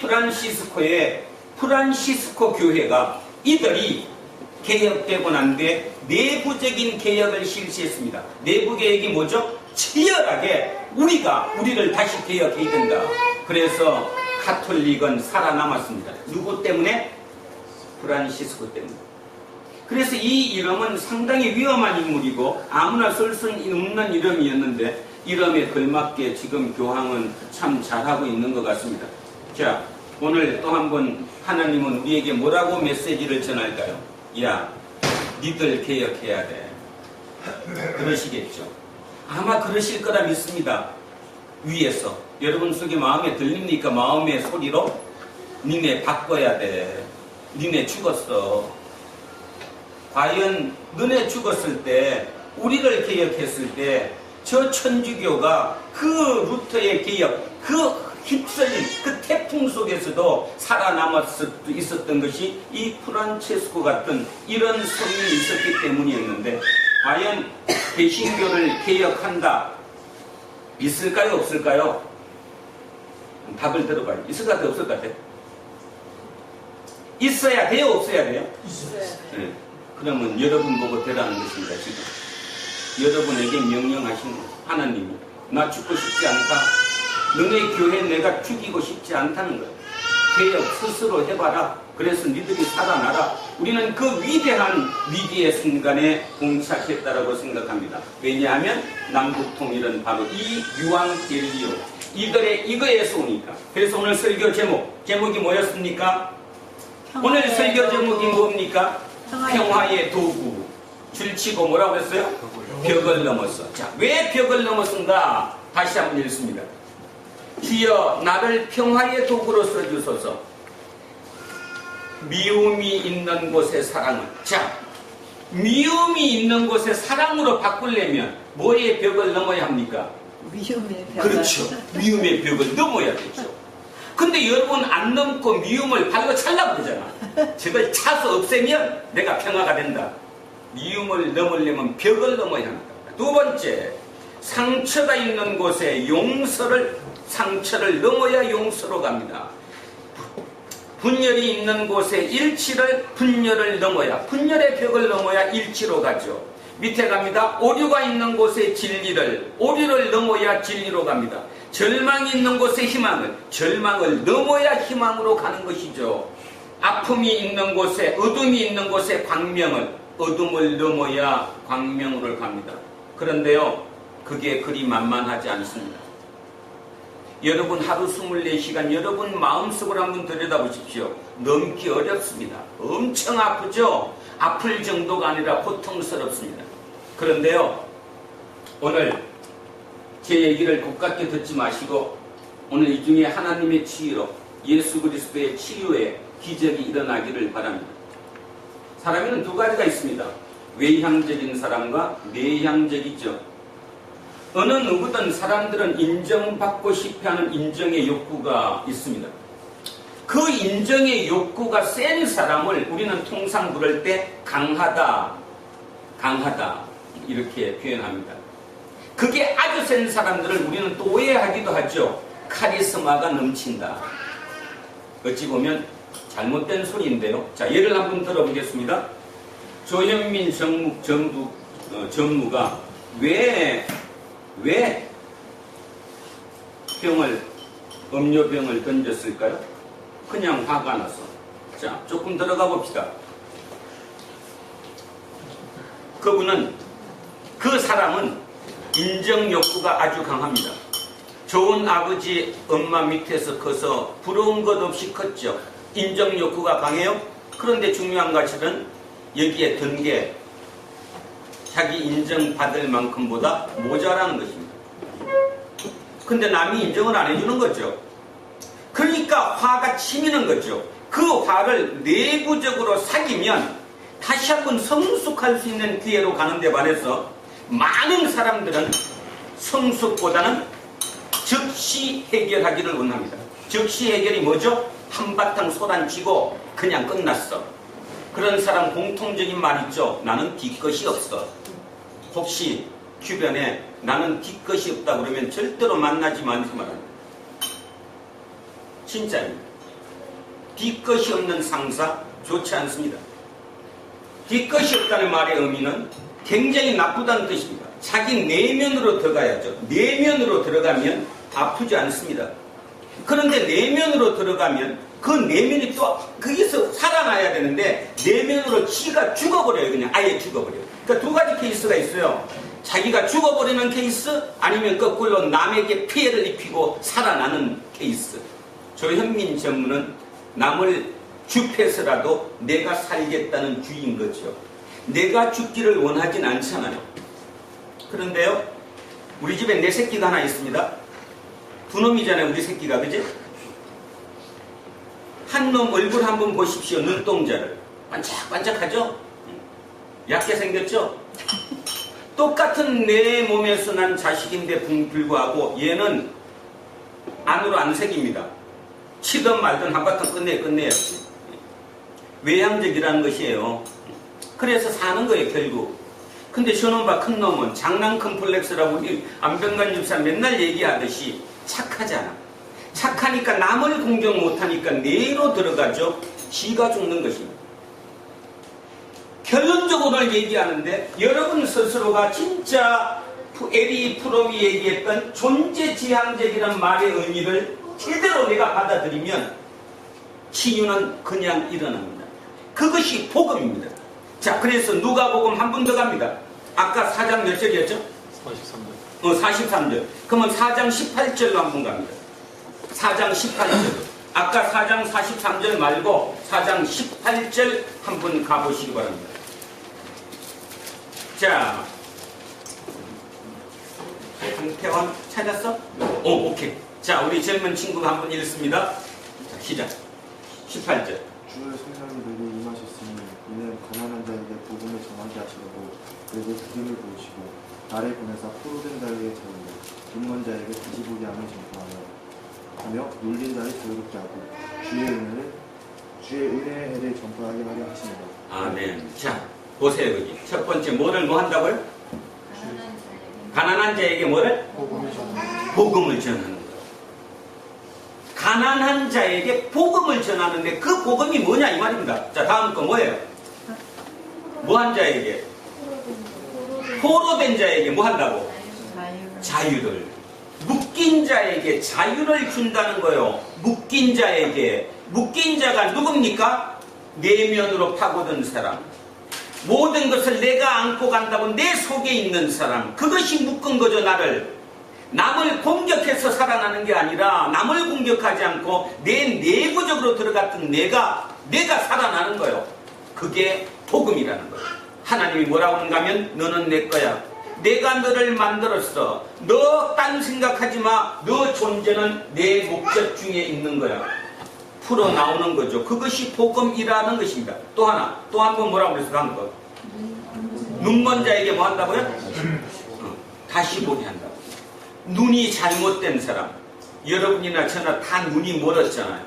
프란시스코 교회가 이들이 개혁되고 난 뒤에 내부적인 개혁을 실시했습니다. 내부 개혁이 뭐죠? 치열하게 우리를 다시 개혁해야 된다. 그래서 가톨릭은 살아남았습니다. 누구 때문에? 프란시스코 때문에. 그래서 이 이름은 상당히 위험한 인물이고 아무나 쓸 수 없는 이름이었는데 이름에 걸맞게 지금 교황은 참 잘하고 있는 것 같습니다. 자, 오늘 또 한번 하나님은 우리에게 뭐라고 메시지를 전할까요? 야, 니들 개혁해야 돼. 그러시겠죠. 아마 그러실 거라 믿습니다. 위에서. 여러분 속에 마음에 들립니까? 마음의 소리로? 니네 바꿔야 돼. 니네 죽었어. 과연 너네 죽었을 때, 우리를 개혁했을 때, 저 천주교가 그 루터의 개혁, 그 휩쓸린 그 태풍 속에서도 있었던 것이 이 프란체스코 같은 이런 성인이 있었기 때문이었는데 과연 개신교를 개혁한다. 있을까요? 없을까요? 답을 들어봐요. 있을 것 같아요? 없을 것 같아요? 있어야 돼요? 없어야 돼요? 있어요. 네. 그러면 여러분 보고 되라는 것입니다. 지금 여러분에게 명령하신 하나님이 나 죽고 싶지 않다. 너네 교회 내가 죽이고 싶지 않다는 거예요. 개혁 스스로 해봐라. 그래서 니들이 살아나라. 우리는 그 위대한 위기의 순간에 봉착했다라고 생각합니다. 왜냐하면 남북통일은 바로 이 유황 갤리오 이들의 이거에서 오니까. 그래서 오늘 설교 제목이 뭐였습니까? 오늘 설교 제목이 뭡니까? 평화의 도구. 줄치고 뭐라고 했어요? 벽을 넘었어. 자, 왜 벽을 넘었는가? 다시 한번 읽습니다. 주여 나를 평화의 도구로 써주소서. 미움이 있는 곳의 사랑을. 자, 미움이 있는 곳의 사랑으로 바꾸려면 뭐의 벽을 넘어야 합니까? 미움의 벽을. 그렇죠. 미움의 벽을 넘어야겠죠. 근데 여러분 안 넘고 미움을 발로 찰라고 그러잖아. 저걸 차서 없애면 내가 평화가 된다. 미움을 넘으려면 벽을 넘어야 합니다. 두 번째, 상처가 있는 곳에 상처를 넘어야 용서로 갑니다. 분열이 있는 곳에 분열을 넘어야, 분열의 벽을 넘어야 일치로 가죠. 밑에 갑니다. 오류가 있는 곳에 오류를 넘어야 진리로 갑니다. 절망이 있는 곳에 절망을 넘어야 희망으로 가는 것이죠. 아픔이 있는 곳에, 어둠이 있는 곳에 어둠을 넘어야 광명으로 갑니다. 그런데요, 그게 그리 만만하지 않습니다. 여러분 하루 24시간 여러분 마음속으로 한번 들여다보십시오. 넘기 어렵습니다. 엄청 아프죠? 아플 정도가 아니라 고통스럽습니다. 그런데요, 오늘 제 얘기를 곱깝게 듣지 마시고 오늘 이 중에 하나님의 치유로 예수 그리스도의 치유의 기적이 일어나기를 바랍니다. 사람에는 두 가지가 있습니다. 외향적인 사람과 내향적이죠. 어느 누구든 사람들은 인정받고 싶어하는 인정의 욕구가 있습니다. 그 인정의 욕구가 센 사람을 우리는 통상 부를 때 강하다, 강하다 이렇게 표현합니다. 그게 아주 센 사람들을 우리는 또 오해하기도 하죠. 카리스마가 넘친다. 어찌 보면 잘못된 소리인데요. 자, 예를 한번 들어보겠습니다. 조현민 전무가 왜 음료병을 던졌을까요? 그냥 화가 나서. 자, 조금 들어가 봅시다. 그 사람은 인정 욕구가 아주 강합니다. 좋은 아버지, 엄마 밑에서 커서 부러운 것 없이 컸죠. 인정 욕구가 강해요. 그런데 중요한 것은 여기에 든 게 자기 인정받을 만큼보다 모자라는 것입니다. 근데 남이 인정을 안 해주는 거죠. 그러니까 화가 치미는 거죠. 그 화를 내부적으로 사귀면 다시 한번 성숙할 수 있는 기회로 가는데 반해서 많은 사람들은 성숙보다는 즉시 해결하기를 원합니다. 즉시 해결이 뭐죠? 한바탕 소란치고 그냥 끝났어. 그런 사람 공통적인 말 있죠. 나는 뒤끝이 없어. 혹시 주변에 나는 뒤끝이 없다 그러면 절대로 만나지 마시기 바랍니다. 진짜입니다. 뒤끝이 없는 상사 좋지 않습니다. 뒤끝이 없다는 말의 의미는 굉장히 나쁘다는 뜻입니다. 자기 내면으로 들어가야죠. 내면으로 들어가면 아프지 않습니다. 그런데 내면으로 들어가면 그 내면이 또 거기서 살아나야 되는데 내면으로 지가 죽어버려요. 그냥 아예 죽어버려요. 그러니까 두 가지 케이스가 있어요. 자기가 죽어버리는 케이스, 아니면 거꾸로 남에게 피해를 입히고 살아나는 케이스. 조현민 전무는 남을 죽해서라도 내가 살겠다는 주의인 거죠. 내가 죽기를 원하진 않잖아요. 그런데요, 우리 집에 내 새끼가 하나 있습니다. 두 놈이잖아요, 우리 새끼가. 그지? 한 놈 얼굴 한번 보십시오. 눈동자를. 반짝반짝하죠? 얕게 생겼죠? 똑같은 내 몸에서 난 자식인데 불구하고 얘는 안으로 안 새깁니다. 치든 말든 한바탕 끝내야지. 외향적이라는 것이에요. 그래서 사는 거예요, 결국. 근데 저놈과 큰 놈은 장난 컴플렉스라고 우리 안병관 집사 맨날 얘기하듯이 착하잖아. 착하니까 남을 공경 못하니까 내로 들어가죠. 지가 죽는 것입니다. 결론적으로 얘기하는데 여러분 스스로가 진짜 에리 프롬이 얘기했던 존재지향적이라는 말의 의미를 제대로 내가 받아들이면 치유는 그냥 일어납니다. 그것이 복음입니다. 자, 그래서 누가복음 한 번 더 갑니다. 아까 4장 몇 절이었죠? 43절. 43절. 그러면 4장 18절로 한 번 갑니다. 4장 18절. 아까 4장 43절 말고 4장 18절 한 번 가보시기 바랍니다. 자, 강태원 찾았어? 오, 오케이. 자, 우리 젊은 친구가 한 번 읽습니다. 자, 시작. 18절. 주의 성령이 내게 임하셨으니 이는 가난한 자에게 복음을 전하게 하시려고 내게 부름을 보이시고 나를 보내사 포로된 자에게 자유를 눈먼 자에게 다시 보게 함을 전파하며 눌린 자를 자유롭게 하고 주의 은혜의 해를 전파하게 하려 하십니다. 아멘. 자, 보세요. 여기 첫 번째 뭐를 뭐 한다고요? 가난한 자에게 뭐를? 복음을 전하는 거예요. 가난한 자에게 복음을 전하는데 그 복음이 뭐냐 이 말입니다. 자, 다음 거 뭐예요? 뭐한 자에게? 포로된 자에게 뭐 한다고? 자유를. 묶인 자에게 자유를 준다는 거예요. 묶인 자에게. 묶인 자가 누굽니까? 내면으로 파고든 사람. 모든 것을 내가 안고 간다고 내 속에 있는 사람. 그것이 묶은 거죠, 나를. 남을 공격해서 살아나는 게 아니라 남을 공격하지 않고 내 내부적으로 들어갔던 내가 살아나는 거예요. 그게 복음이라는 거예요. 하나님이 뭐라고 하는가 하면 너는 내 거야. 내가 너를 만들었어. 너 딴 생각하지 마. 너 존재는 내 목적 중에 있는 거야. 풀어 나오는 거죠. 그것이 복음이라는 것입니다. 또 하나, 또 한 번 뭐라고 그랬어? 한 번. 눈먼 자에게 뭐 한다고요? 다시 보게 한다고. 눈이 잘못된 사람, 여러분이나 저나 다 눈이 멀었잖아요.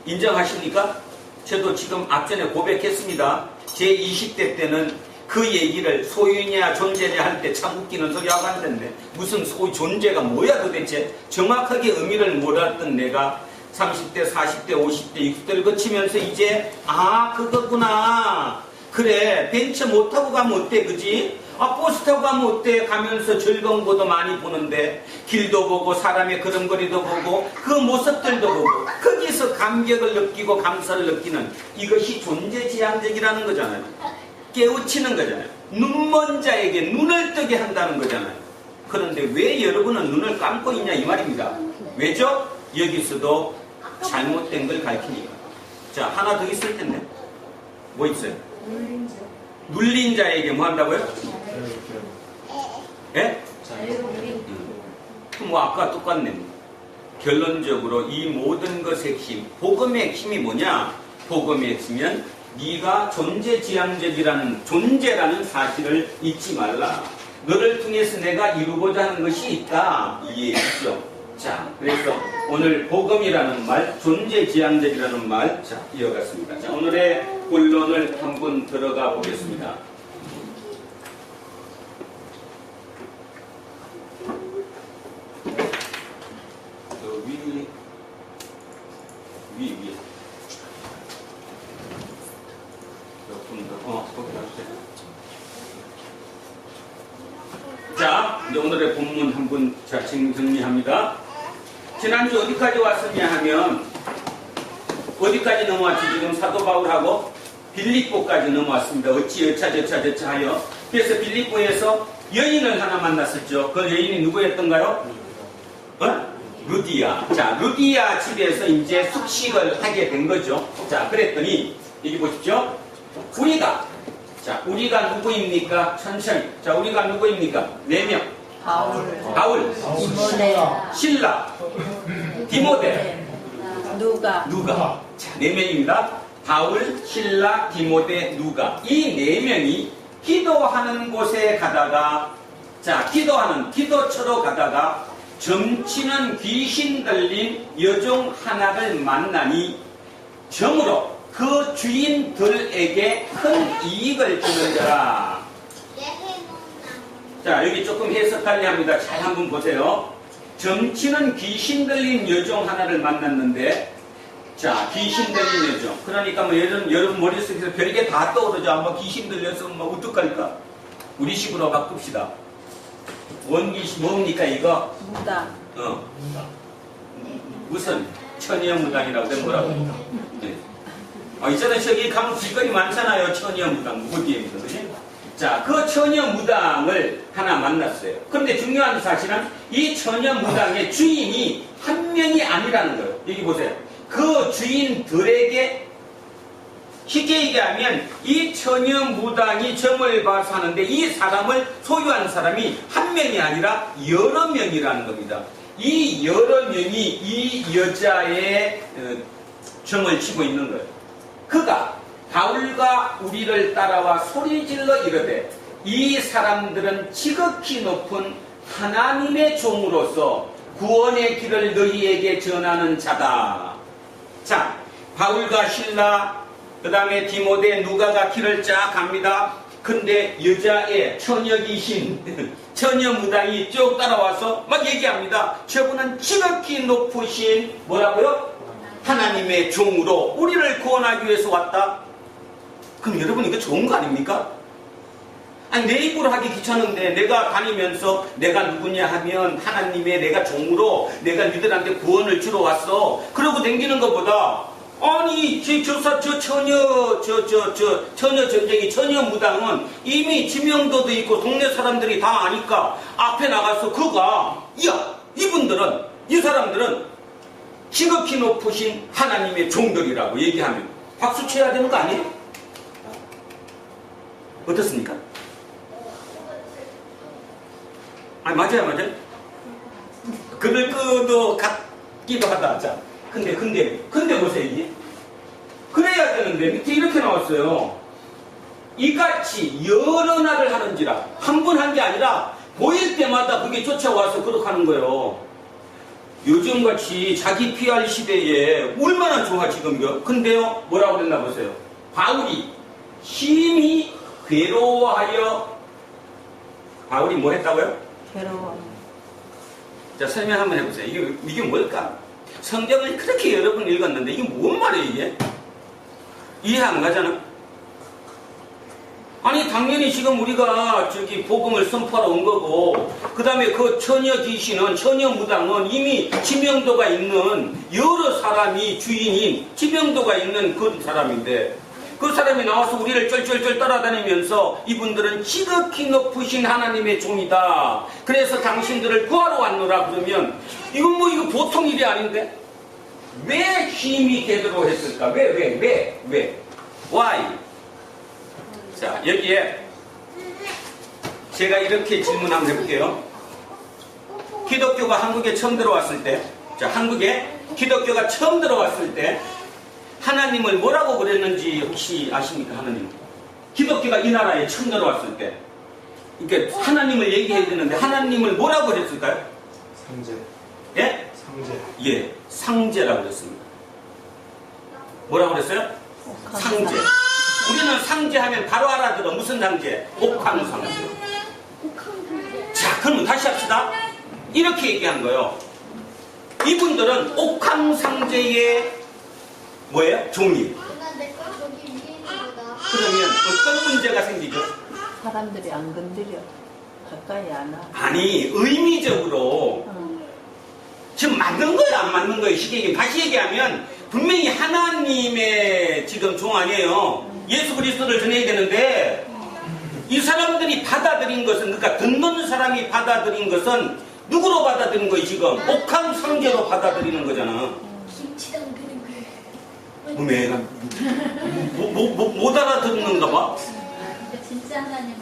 인정하십니까? 저도 지금 앞전에 고백했습니다. 제 20대 때는 그 얘기를 소유냐 존재냐 할 때 참 웃기는 소리 하고 하는데 무슨 존재가 뭐야 도대체 정확하게 의미를 몰랐던 내가 30대, 40대, 50대, 60대를 거치면서 이제 그거구나. 그래 벤처 못 타고 가면 어때 그지? 버스 타고 가면 어때? 가면서 즐거운 것도 많이 보는데 길도 보고 사람의 걸음걸이도 보고 그 모습들도 보고 거기서 감격을 느끼고 감사를 느끼는 이것이 존재지향적이라는 거잖아요. 깨우치는 거잖아요. 눈먼 자에게 눈을 뜨게 한다는 거잖아요. 그런데 왜 여러분은 눈을 감고 있냐 이 말입니다. 왜죠? 여기서도 잘못된 걸 가르치니까. 자, 하나 더 있을 텐데. 뭐 있어요? 눌린 자에게 뭐 한다고요? 예? 뭐 아까 똑같네. 결론적으로 이 모든 것의 핵심, 복음의 핵심이 뭐냐? 복음의 핵심은 네가 존재지향적이라는 존재라는 사실을 잊지 말라. 너를 통해서 내가 이루고자 하는 것이 있다. 이 얘기죠. 자, 그래서 오늘 복음이라는 말, 존재지향적이라는 말, 자, 이어갔습니다. 자, 오늘의 본론을 한번 들어가 보겠습니다. 위에. 자, 이제 오늘의 본문 한번 정리합니다. 지난주 어디까지 왔었냐 하면 어디까지 넘어왔지? 지금 사도 바울하고 빌립보까지 넘어왔습니다. 어찌 여차 하여. 그래서 빌립보에서 여인을 하나 만났었죠. 그 여인이 누구였던가요? 루디아. 자, 루디아 집에서 이제 숙식을 하게 된 거죠. 자, 그랬더니 여기 보십시오. 우리가 누구입니까? 천천히. 자, 우리가 누구입니까? 4명. 바울, 실라, 디모데, 누가. 자, 4명입니다. 바울, 실라, 디모데, 누가. 이 4명이 기도하는 곳에 가다가, 기도처로 가다가 점치는 귀신 들린 여종 하나를 만나니 정으로 그 주인들에게 큰 이익을 주는 자라. 자, 여기 조금 해석 달리합니다. 잘 한번 보세요. 점치는 귀신 들린 여종 하나를 만났는데, 자, 귀신 들린 여종. 그러니까 뭐 여러분 머릿속에서 별게 다 떠오르죠. 뭐 귀신 들려서 뭐 어떡할까? 우리 식으로 바꿉시다. 원귀신 뭡니까 이거? 무당. 무슨 천여무당이라고 된 뭐라고? 네. 있잖아요. 저기 가면 길거리 많잖아요. 천여무당 어디에입니까? 그지? 자, 그 천여무당을 하나 만났어요. 그런데 중요한 사실은 이 천여무당의 주인이 한 명이 아니라는 거예요. 여기 보세요. 그 주인들에게 쉽게 얘기하면 이 천여무당이 점을 봐서 하는데 이 사람을 소유한 사람이 한 명이 아니라 여러 명이라는 겁니다. 이 여러 명이 이 여자의 점을 치고 있는 거예요. 그가 바울과 우리를 따라와 소리질러 이르되 이 사람들은 지극히 높은 하나님의 종으로서 구원의 길을 너희에게 전하는 자다. 자, 바울과 실라 그 다음에 디모데 누가가 길을 쫙 갑니다. 근데 여자의 처녀귀신 처녀무당이 쭉 따라와서 막 얘기합니다. 저분은 지극히 높으신 뭐라고요? 하나님의 종으로 우리를 구원하기 위해서 왔다. 그럼 여러분 이거 좋은 거 아닙니까? 아니 내 입으로 하기 귀찮은데 내가 다니면서 내가 누구냐 하면 하나님의 내가 종으로 내가 니들한테 구원을 주러 왔어. 그러고 다니는 것보다 아니 저 처녀 전쟁이 처녀 무당은 이미 지명도도 있고 동네 사람들이 다 아니까 앞에 나가서 그가 야 이분들은 이 사람들은 지극히 높으신 하나님의 종들이라고 얘기하면 박수 쳐야 되는 거 아니에요? 어떻습니까? 아니 맞아요. 그럴 것도 같기도 하다. 자, 근데 보세요 이게 그래야 되는데 밑에 이렇게 나왔어요. 이같이 여러 날을 하는지라 한 번 한 게 아니라 보일 때마다 그게 쫓아와서 그렇게 하는 거예요. 요즘같이 자기 PR 시대에 얼마나 좋아 지금요. 근데요 뭐라고 그랬나 보세요. 바울이 심히 괴로워하여 바울이 뭐 했다고요? 괴로워. 자 설명 한번 해보세요. 이게 뭘까? 성경을 그렇게 여러 번 읽었는데 이게 뭔 말이에요 이게? 이해 안 가잖아. 아니 당연히 지금 우리가 저기 복음을 선포하러 온 거고 그 다음에 그 처녀 귀신은 처녀 무당은 이미 지명도가 있는 여러 사람이 주인인 지명도가 있는 그 사람인데 그 사람이 나와서 우리를 쩔쩔쩔 따라다니면서 이분들은 지극히 높으신 하나님의 종이다. 그래서 당신들을 구하러 왔노라 그러면 이건 뭐 이거 보통 일이 아닌데 왜 힘이 되도록 했을까? 왜? Why? 자, 여기에 제가 이렇게 질문 한번 해볼게요. 기독교가 한국에 처음 들어왔을 때, 자, 한국에 기독교가 처음 들어왔을 때 하나님을 뭐라고 그랬는지 혹시 아십니까? 하나님. 기독교가 이 나라에 처음 들어왔을 때 이렇게 하나님을 얘기해야 되는데 하나님을 뭐라고 그랬을까요? 상제. 예? 상제. 예, 상제라고 그랬습니다. 뭐라고 그랬어요? 상제. 우리는 상제하면 바로 알아들어. 무슨 상제? 옥황상제. 자, 그러면 다시 합시다. 이렇게 얘기한 거예요. 이분들은 옥황상제의 뭐예요? 종이. 그러면 어떤 문제가 생기죠? 사람들이 안 건드려. 가까이 안 와. 아니, 의미적으로 지금 맞는 거예요? 안 맞는 거예요? 쉽게 얘기하면. 다시 얘기하면 분명히 하나님의 지금 종 아니에요. 예수 그리스도를 전해야 되는데 이 사람들이 받아들인 것은 그러니까 듣는 사람이 받아들인 것은 누구로 받아들인 거예요 지금? 옥황상제로 받아들이는 거잖아. 왜? 못 알아듣는가 봐? 진짜 하나님을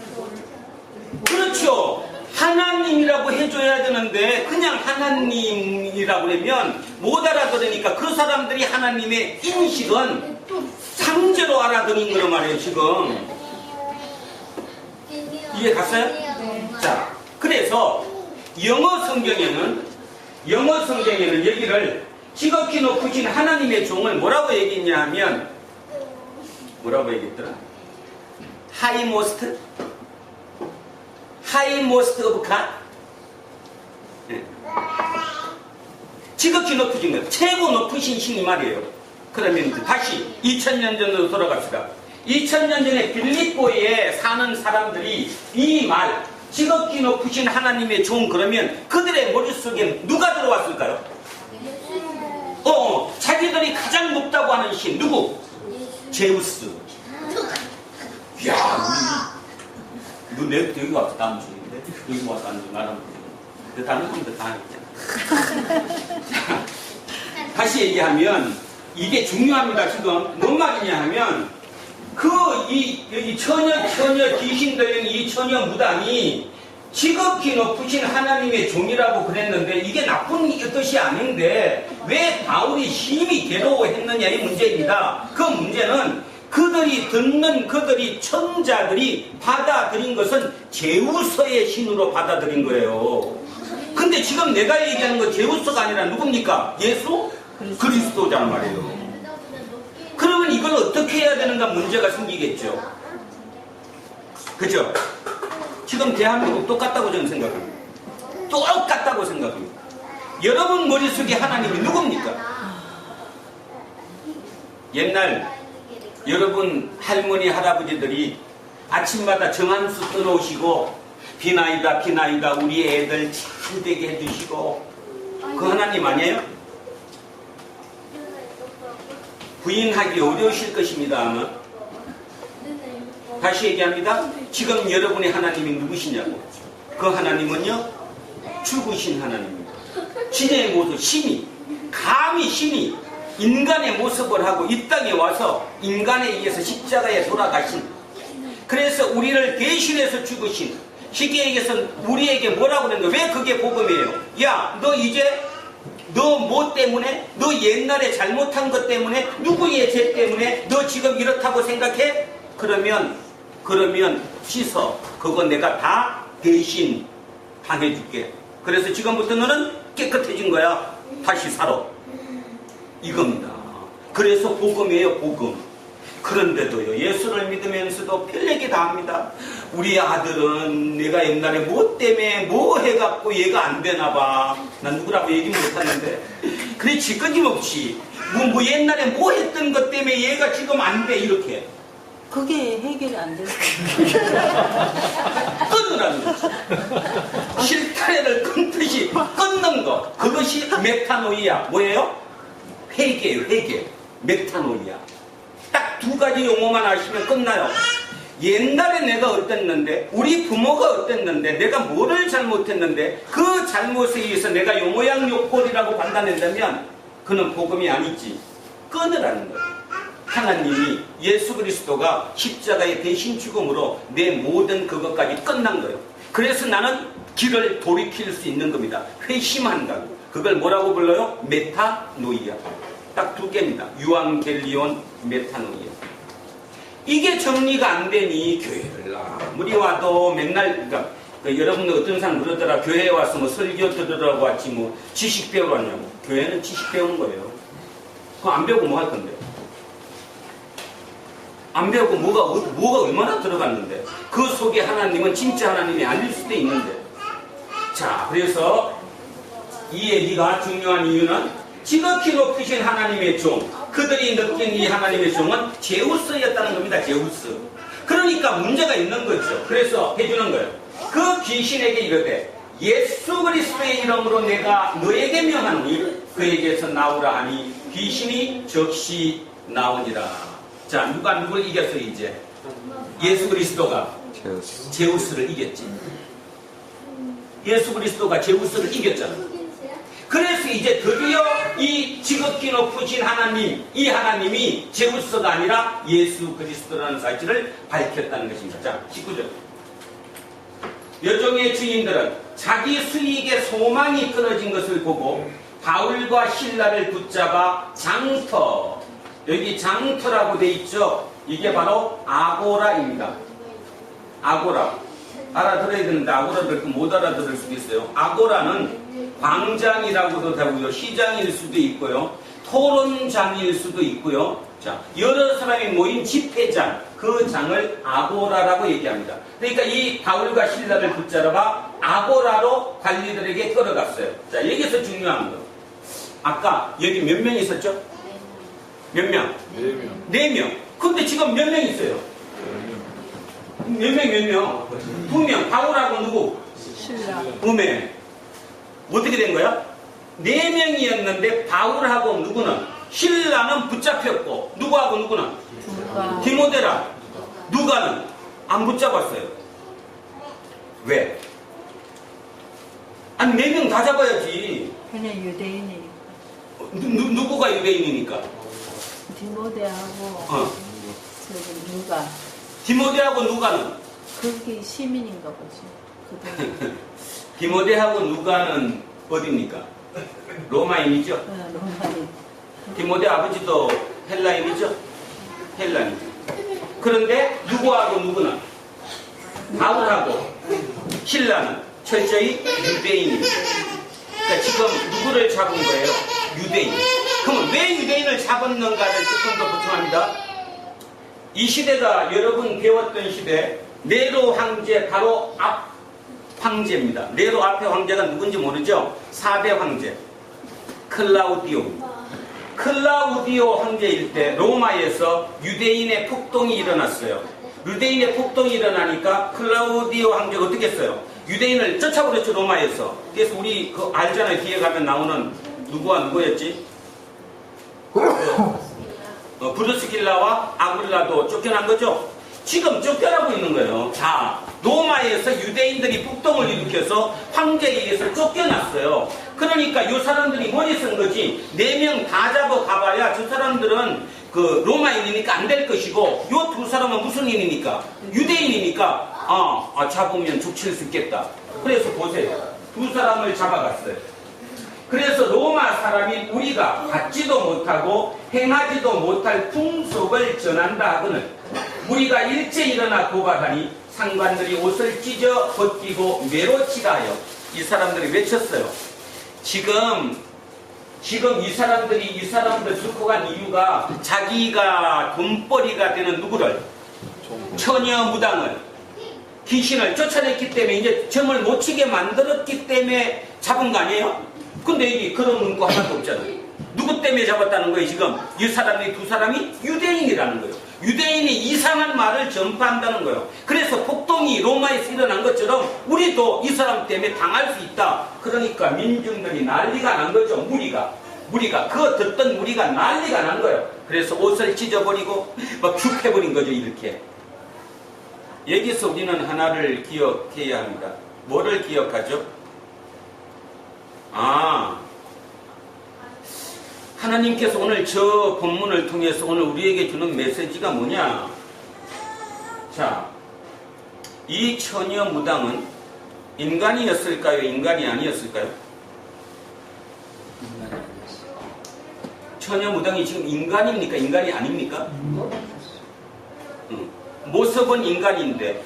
그렇죠. 하나님이라고 해줘야 되는데 그냥 하나님이라고 그러면 못 알아들으니까 그 사람들이 하나님의 인식은 상제로 알아들은 거란 말이에요 지금. 이해 갔어요? 자, 그래서 영어 성경에는 여기를 지극히 높으신 하나님의 종을 뭐라고 얘기했냐 하면 뭐라고 얘기했더라? 하이모스트 오브 갓? 지극히 높으신 것, 최고 높으신 신이 말이에요. 그러면 다시 2000년 전으로 돌아갑시다. 2000년 전에 빌립보에 사는 사람들이 이 말, 지극히 높으신 하나님의 종 그러면 그들의 머릿속에 누가 들어왔을까요? 자기들이 가장 높다고 하는 신 누구? 제우스. 이야, 너 내일부터 여기 와서 다음 주인데 여기 와서 앉아 나랑 근데 다른 사람들 다 있잖아. 다시 얘기하면 이게 중요합니다. 지금 뭔 말이냐 하면 이 처녀 귀신 들린 이 처녀 무당이 지극히 높으신 하나님의 종이라고 그랬는데 이게 나쁜 뜻이 아닌데 왜 바울이 심히 괴로워했느냐의 문제입니다. 그 문제는 그들이 천자들이 받아들인 것은 제우스의 신으로 받아들인 거예요. 근데 지금 내가 얘기하는 건 제우스가 아니라 누굽니까? 예수 그리스도잖아 말이에요. 그러면 이걸 어떻게 해야 되는가 문제가 생기겠죠. 그죠? 지금 대한민국 똑같다고 저는 생각합니다. 똑같다고 생각합니다. 여러분 머릿속에 하나님이 누굽니까? 옛날 여러분 할머니 할아버지들이 아침마다 정한수 들어오시고 비나이다 우리 애들 잘 되게 해주시고 그 하나님 아니에요? 부인하기 어려우실 것입니다 아마. 다시 얘기합니다. 지금 여러분의 하나님이 누구시냐고. 그 하나님은요 죽으신 하나님입니다. 신의 모습, 감히 신이 인간의 모습을 하고 이 땅에 와서 인간에 의해서 십자가에 돌아가신, 그래서 우리를 대신해서 죽으신, 쉽게 얘기해서 우리에게 뭐라고 그러는 거야? 왜 그게 복음이에요? 야, 너 이제 너 뭐 때문에? 너 옛날에 잘못한 것 때문에? 누구의 죄 때문에? 너 지금 이렇다고 생각해? 그러면 씻어. 그거 내가 다 대신 당해줄게. 그래서 지금부터 너는 깨끗해진 거야. 다시 살아. 이겁니다. 그래서 복음이에요, 복음. 그런데도요, 예수를 믿으면서도 별얘기 다 합니다. 우리 아들은 내가 옛날에 뭐 때문에 뭐 해갖고 얘가 안 되나 봐. 난 누구라고 얘기 못하는데. 그렇지, 끊임없이. 뭐 옛날에 뭐 했던 것 때문에 얘가 지금 안 돼, 이렇게. 그게 해결이 안 돼서. 끊으라는 거지. 실타래를 끊듯이 끊는 거. 그것이 메타노이야. 뭐예요? 회개예요, 회개. 메타노이야. 딱 두 가지 용어만 아시면 끝나요. 옛날에 내가 어땠는데, 우리 부모가 어땠는데, 내가 뭐를 잘못했는데, 그 잘못에 의해서 내가 요 모양 요 꼴이라고 판단한다면 그는 복음이 아니지. 끊으라는 거예요. 하나님이 예수 그리스도가 십자가의 대신 죽음으로 내 모든 그것까지 끝난 거예요. 그래서 나는 길을 돌이킬 수 있는 겁니다. 회심한다고. 그걸 뭐라고 불러요? 메타노이아. 딱 두 개입니다. 유앙겔리온, 메타노이아. 이게 정리가 안 되니 교회를 아무리 와도 맨날 여러분들 어떤 사람 그러더라. 교회에 와서 뭐 설교 들으라고 왔지 뭐 지식 배우러 왔냐고. 교회는 지식 배우는 거예요. 그거 안 배우고 뭐 할 건데? 안 배우고 뭐가 얼마나 들어갔는데 그 속에 하나님은 진짜 하나님이 아닐 수도 있는데. 자, 그래서 이 얘기가 중요한 이유는 지극히 높으신 하나님의 종, 그들이 느낀 이 하나님의 종은 제우스였다는 겁니다. 제우스. 그러니까 문제가 있는 거죠. 그래서 해주는 거예요. 그 귀신에게 이르되 예수 그리스도의 이름으로 내가 너에게 명하노니 그에게서 나오라 하니 귀신이 즉시 나오니라. 자, 누가 누굴 이겼어요 이제? 예수 그리스도가 제우스를 이겼지. 예수 그리스도가 제우스를 이겼잖아. 그래서 이제 드디어 이 지극히 높으신 하나님, 이 하나님이 제우스가 아니라 예수 그리스도라는 사실을 밝혔다는 것입니다. 자, 19절. 여종의 주인들은 자기 수익의 소망이 끊어진 것을 보고 바울과 실라를 붙잡아 장터, 여기 장터라고 돼 있죠. 이게 바로 아고라입니다. 아고라. 알아들어야 되는데 아고라를 못 알아들을 수도 있어요. 아고라는 광장이라고도 되고요. 시장일 수도 있고요. 토론장일 수도 있고요. 자, 여러 사람이 모인 집회장, 그 장을 아고라라고 얘기합니다. 그러니까 이 바울과 실라를 붙잡아 아고라로 관리들에게 끌어갔어요. 자, 여기서 중요한 거. 아까 여기 몇 명 있었죠? 몇 명? 4명. 4명. 근데 지금 몇 명 있어요? 몇 명? 2명. 바울하고 누구? 신라. 음에. 어떻게 된 거야? 4명이었는데 바울하고 누구는? 신라는 붙잡혔고 누구하고 누구는? 디모데랑 누가는 안 붙잡았어요. 왜? 아니 4명 다 잡아야지. 그냥 유대인이니까. 누구가 유대인이니까? 디모데하고 저기 누가. 디모데하고 누가는? 그게 시민인가 보지. 그들. 디모데하고 누가는 어디입니까? 로마인이죠? 로마인. 디모데 아버지도 헬라인이죠? 헬라인이죠. 그런데 누구하고 누구는? 바울하고 신라는 철저히 유대인입니다. 그러니까 지금 누구를 잡은 거예요? 유대인. 그럼 왜 유대인을 잡았는가를 조금 더 보충합니다. 이 시대가 여러분 배웠던 시대, 네로 황제 바로 앞 황제입니다. 네로 앞에 황제가 누군지 모르죠? 4대 황제. 클라우디오 황제일 때 로마에서 유대인의 폭동이 일어났어요. 유대인의 폭동이 일어나니까 클라우디오 황제가 어떻게 했어요? 유대인을 쫓아버렸죠, 로마에서. 그래서 우리 그 알잖아요. 뒤에 가면 나오는 누구와 누구였지? 브루스킬라와 아굴라도 쫓겨난 거죠? 지금 쫓겨나고 있는 거예요. 자, 로마에서 유대인들이 폭동을 일으켜서 황제에 의해서 쫓겨났어요. 그러니까 이 사람들이 머리 쓴 거지. 4명 다 잡아가봐야 저 사람들은 그 로마인이니까 안 될 것이고, 요 2 사람은 무슨 인이니까? 유대인이니까, 잡으면 족칠 수 있겠다. 그래서 보세요. 2 사람을 잡아갔어요. 그래서 로마 사람인 우리가 받지도 못하고 행하지도 못할 풍속을 전한다 하거늘 우리가 일제 일어나 고발하니 상관들이 옷을 찢어 벗기고 매로치라하여 이 사람들이 외쳤어요. 지금 이 사람들 듣고 간 이유가 자기가 돈벌이가 되는 누구를? 처녀 무당을, 귀신을 쫓아냈기 때문에 이제 점을 못 치게 만들었기 때문에 잡은 거 아니에요? 근데 이게 그런 문구 하나도 없잖아요. 누구 때문에 잡았다는 거예요? 지금 이 사람이 두 사람이 유대인이라는 거예요. 유대인이 이상한 말을 전파한다는 거예요. 그래서 폭동이 로마에서 일어난 것처럼 우리도 이 사람 때문에 당할 수 있다. 그러니까 민중들이 난리가 난 거죠. 무리가 그거 듣던 무리가 난리가 난 거예요. 그래서 옷을 찢어버리고 막 죽해버린 거죠. 이렇게. 여기서 우리는 하나를 기억해야 합니다. 뭐를 기억하죠? 하나님께서 오늘 저 본문을 통해서 오늘 우리에게 주는 메시지가 뭐냐? 자, 이 처녀 무당은 인간이었을까요? 인간이 아니었을까요? 처녀 무당이 지금 인간입니까? 인간이 아닙니까? 모습은 인간인데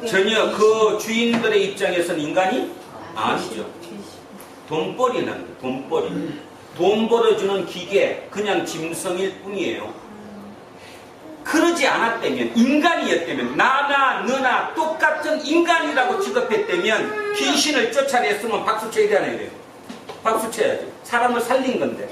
전혀 그 주인들의 입장에서는 인간이 아니죠. 돈벌이는 돈벌이. 돈 벌어주는 기계, 그냥 짐승일 뿐이에요. 그러지 않았다면, 인간이었다면, 나나 너나 똑같은 인간이라고 취급했다면 귀신을 쫓아냈으면 박수 쳐야 되나요? 박수 쳐야죠. 사람을 살린 건데.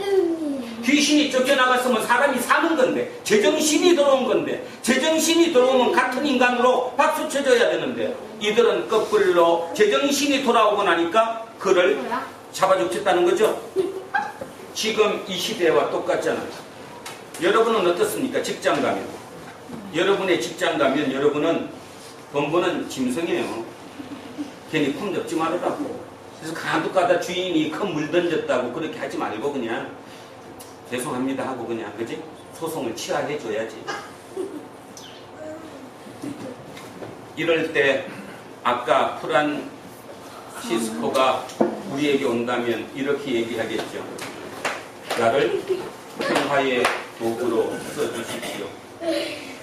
귀신이 쫓겨나갔으면 사람이 사는 건데, 제정신이 들어온 건데, 제정신이 들어오면 같은 인간으로 박수 쳐줘야 되는데, 이들은 거꾸로 제정신이 돌아오고 나니까 그를 잡아 죽였다는 거죠. 지금 이 시대와 똑같잖아요. 여러분은 어떻습니까? 직장 가면. 여러분의 직장 가면 여러분은 돈 버는 짐승이에요. 괜히 품 잡지 말으라고. 그래서 간혹가다 주인이 큰 물 던졌다고 그렇게 하지 말고 그냥 죄송합니다 하고 그냥 그지? 소송을 취하해 줘야지. 이럴 때 아까 프란시스코가 우리에게 온다면 이렇게 얘기하겠죠. 나를 평화의 도구로 써주십시오.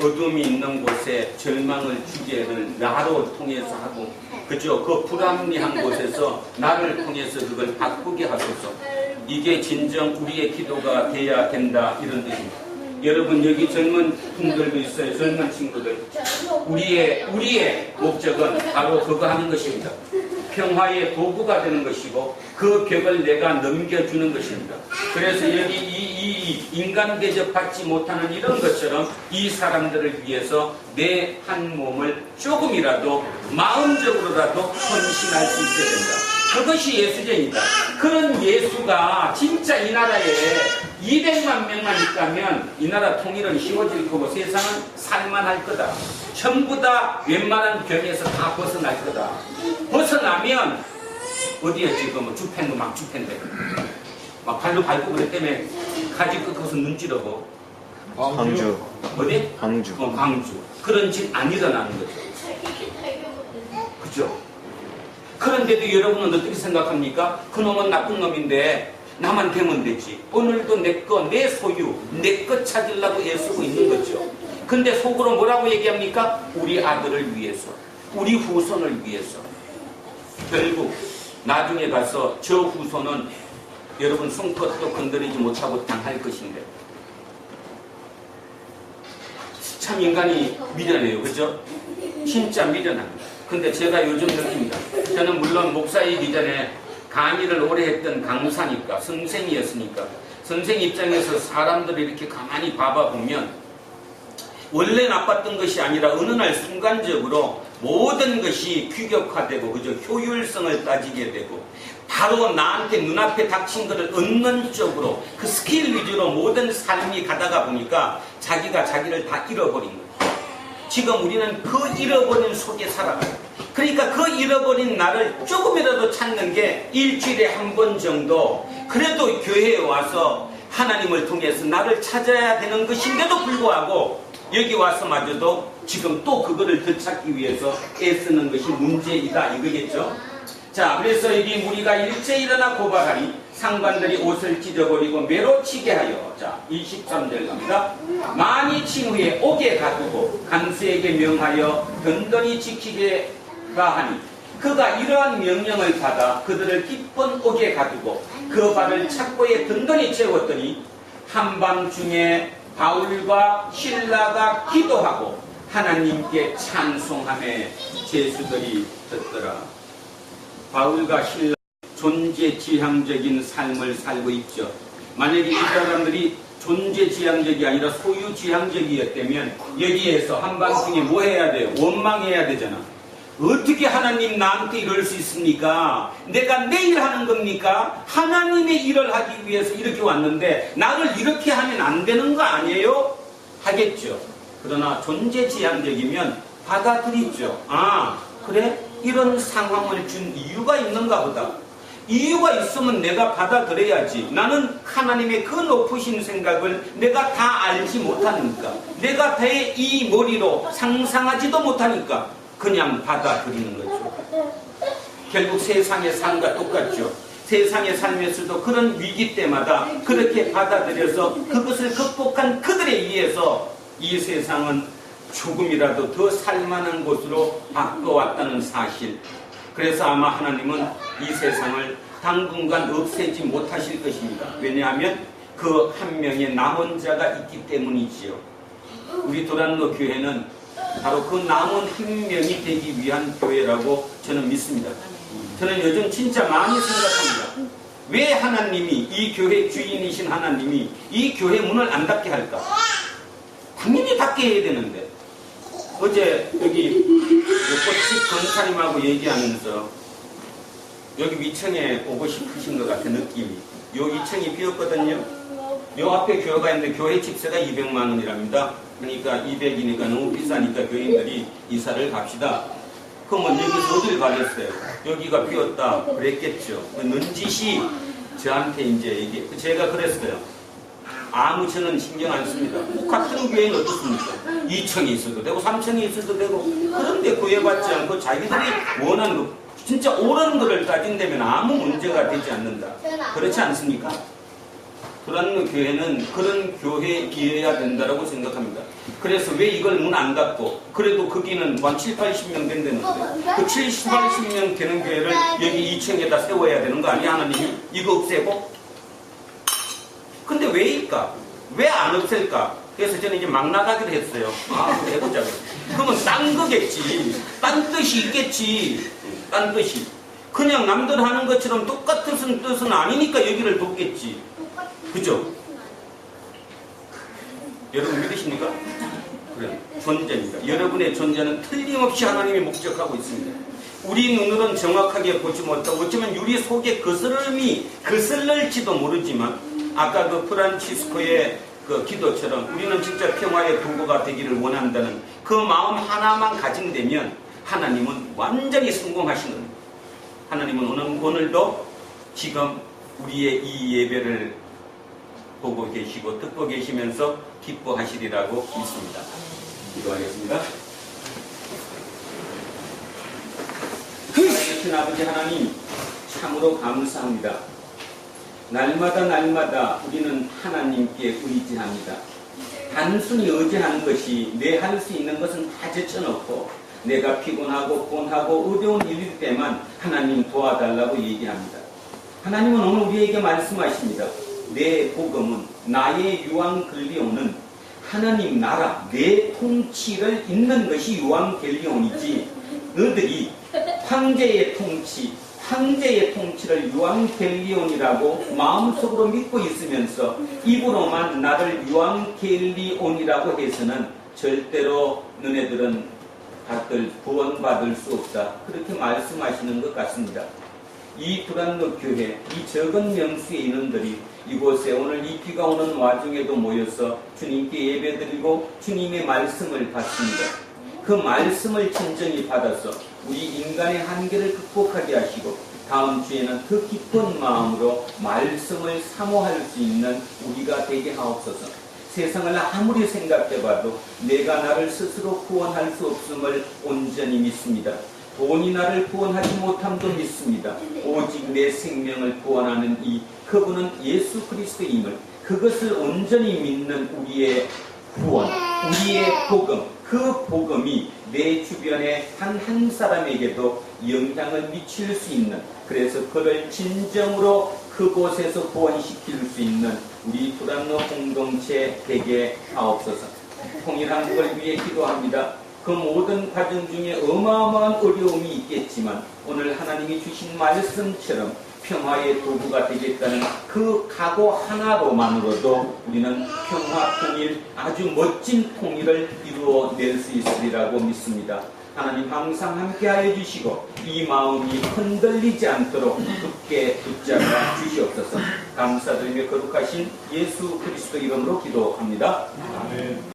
어둠이 있는 곳에 절망을 주게를 나로 통해서 하고 그죠? 그 불합리한 곳에서 나를 통해서 그걸 바꾸게 하소서. 이게 진정 우리의 기도가 돼야 된다 이런 뜻입니다. 여러분 여기 젊은 분들도 있어요. 젊은 친구들. 우리의 목적은 바로 그거 하는 것입니다. 평화의 도구가 되는 것이고 그 벽을 내가 넘겨주는 것입니다. 그래서 여기 이 인간 대접받지 못하는 이런 것처럼 이 사람들을 위해서 내 한 몸을 조금이라도 마음적으로라도 헌신할 수 있어야 된다. 그것이 예수제입니다. 그런 예수가 진짜 이 나라에 200만 명만 있다면 이 나라 통일은 쉬워질 거고 세상은 살만할 거다. 전부 다 웬만한 병에서 다 벗어날 거다. 벗어나면 어디에 지금 주펜도 막 주펜데 막 발로 밟고 그랬 때문에 가지 꺾어서 눈 찌르고 광주. 어디? 광주. 광주. 그런 짓 안 일어나는 거죠. 그죠? 그런데도 여러분은 어떻게 생각합니까? 그놈은 나쁜 놈인데 나만 되면 되지. 오늘도 내 거, 내 소유, 내 것 찾으려고 애쓰고 있는 거죠. 근데 속으로 뭐라고 얘기합니까? 우리 아들을 위해서, 우리 후손을 위해서. 결국 나중에 가서 저 후손은 여러분 손끝도 건드리지 못하고 당할 것인데 참 인간이 미련해요. 그죠? 진짜 미련합니다. 근데 제가 요즘 느낍니다. 저는 물론 목사이기 전에 강의를 오래 했던 강사니까 선생이었으니까 선생 입장에서 사람들을 이렇게 가만히 봐보면 원래 나빴던 것이 아니라 어느 날 순간적으로 모든 것이 규격화되고 그죠? 효율성을 따지게 되고 바로 나한테 눈앞에 닥친 것을 얻는 쪽으로 그 스킬 위주로 모든 삶이 가다가 보니까 자기가 자기를 다 잃어버린 거예요. 지금 우리는 그 잃어버린 속에 살아가요. 그러니까 그 잃어버린 나를 조금이라도 찾는 게 일주일에 한 번 정도 그래도 교회에 와서 하나님을 통해서 나를 찾아야 되는 것인데도 불구하고 여기 와서마저도 지금 또 그거를 되찾기 위해서 애쓰는 것이 문제이다 이거겠죠. 자, 그래서 여기 무리가 일제 일어나 고발하니 상관들이 옷을 찢어버리고 매로 치게 하여, 자 23절 갑니다. 많이 친 후에 옥에 가두고 간수에게 명하여 든든히 지키게라 하니 그가 이러한 명령을 받아 그들을 깊은 옥에 가두고 그 발을 착고에 든든히 채웠더니 한밤중에 바울과 실라가 기도하고 하나님께 찬송하며 제수들이 듣더라. 바울과 실라 존재지향적인 삶을 살고 있죠. 만약에 이 사람들이 존재지향적이 아니라 소유지향적이었다면 여기에서 한밤중에 뭐 해야 돼요? 원망해야 되잖아. 어떻게 하나님 나한테 이럴 수 있습니까? 내가 내일 하는 겁니까? 하나님의 일을 하기 위해서 이렇게 왔는데 나를 이렇게 하면 안 되는 거 아니에요? 하겠죠. 그러나 존재지향적이면 받아들이죠. 아, 그래? 이런 상황을 준 이유가 있는가 보다. 이유가 있으면 내가 받아들여야지. 나는 하나님의 그 높으신 생각을 내가 다 알지 못하니까, 내가 이 머리로 상상하지도 못하니까 그냥 받아들이는 거죠. 결국 세상의 삶과 똑같죠. 세상의 삶에서도 그런 위기 때마다 그렇게 받아들여서 그것을 극복한 그들에 의해서 이 세상은 조금이라도 더 살만한 곳으로 바꿔왔다는 사실. 그래서 아마 하나님은 이 세상을 당분간 없애지 못하실 것입니다. 왜냐하면 그 한 명의 남은 자가 있기 때문이지요. 우리 도란노 교회는 바로 그 남은 한 명이 되기 위한 교회라고 저는 믿습니다. 저는 요즘 진짜 많이 생각합니다. 왜 하나님이, 이 교회 주인이신 하나님이 이 교회 문을 안 닫게 할까? 당연히 닫게 해야 되는데. 어제 여기 꽃집 권사님하고 얘기하면서 여기 위층에 오고 싶으신 것 같은 느낌이. 요 2층이 비었거든요. 요 앞에 교회가 있는데 교회 집세가 200만 원이랍니다. 그러니까 200이니까 너무 비싸니까 교인들이 이사를 갑시다. 그러면 여기서 어딜 가겠어요? 여기가 비었다 그랬겠죠. 는짓이 저한테 이제 얘기. 제가 그랬어요. 아무 저는 신경 안 씁니다. 같은 교회는 어떻습니까? 2층이 있어도 되고 3층이 있어도 되고, 그런데 구애받지 않고 자기들이 원하는 거, 진짜 옳은 거를 따진다면 아무 문제가 되지 않는다. 그렇지 않습니까? 그런 교회는 그런 교회이어야 된다고 생각합니다. 그래서 왜 이걸 문 안 닫고, 그래도 거기는 한 7, 80명 된다는데 그 70, 80명 되는 교회를 여기 2층에다 세워야 되는 거 아니야? 하나님이 이거 없애고? 근데 왜일까? 왜 안 없앨까? 그래서 저는 이제 막 나가기로 했어요. 아, 해보자고. 그러면 딴 거겠지. 딴 뜻이 있겠지. 딴 뜻이. 그냥 남들 하는 것처럼 똑같은 뜻은 아니니까 여기를 돕겠지. 그죠? 여러분 믿으십니까? 그래. 존재입니다. 여러분의 존재는 틀림없이 하나님이 목적하고 있습니다. 우리 눈으로는 정확하게 보지 못하고 어쩌면 우리 속에 거슬릴지도 모르지만, 아까 그 프란치스코의 그 기도처럼 우리는 진짜 평화의 도구가 되기를 원한다는 그 마음 하나만 가진다면 하나님은 완전히 성공하시는 겁니다. 하나님은 오늘도 지금 우리의 이 예배를 보고 계시고 듣고 계시면서 기뻐하시리라고 믿습니다. 기도하겠습니다. 하나님 아버지 하나님, 참으로 감사합니다. 날마다 우리는 하나님께 의지합니다. 단순히 의지하는 것이, 내 할 수 있는 것은 다 제쳐놓고 내가 피곤하고 곤하고 어려운 일일 때만 하나님 도와달라고 얘기합니다. 하나님은 오늘 우리에게 말씀하십니다. 내 복음은 나의 유앙겔리온은 하나님 나라, 내 통치를 잇는 것이 유앙겔리온이지, 너희들이 황제의 통치를 유앙겔리온이라고 마음속으로 믿고 있으면서 입으로만 나를 유앙겔리온이라고 해서는 절대로 너네들은 구원받을 수 없다. 그렇게 말씀하시는 것 같습니다. 이 도란노 교회, 이 적은 명수의 인원들이 이곳에 오늘 이 비가 오는 와중에도 모여서 주님께 예배드리고 주님의 말씀을 받습니다. 그 말씀을 진정히 받아서 우리 인간의 한계를 극복하게 하시고 다음 주에는 더 깊은 마음으로 말씀을 사모할 수 있는 우리가 되게 하옵소서. 세상을 아무리 생각해봐도 내가 나를 스스로 구원할 수 없음을 온전히 믿습니다. 돈이 나를 구원하지 못함도 믿습니다. 오직 내 생명을 구원하는 그분은 예수 그리스도임을, 그것을 온전히 믿는 우리의 구원, 우리의 복음, 그 복음이 내 주변의 한 사람에게도 영향을 미칠 수 있는, 그래서 그를 진정으로 그곳에서 구원시킬 수 있는 우리 두란노 공동체 되게 하옵소서. 통일한국을 위해 기도합니다. 그 모든 과정 중에 어마어마한 어려움이 있겠지만 오늘 하나님이 주신 말씀처럼 평화의 도구가 되겠다는 그 각오 하나로만으로도 우리는 평화, 통일, 아주 멋진 통일을 이루어낼 수 있으리라고 믿습니다. 하나님 항상 함께하여 주시고 이 마음이 흔들리지 않도록 굳게 붙잡아 주시옵소서. 감사드리며 거룩하신 예수 그리스도 이름으로 기도합니다. 아멘.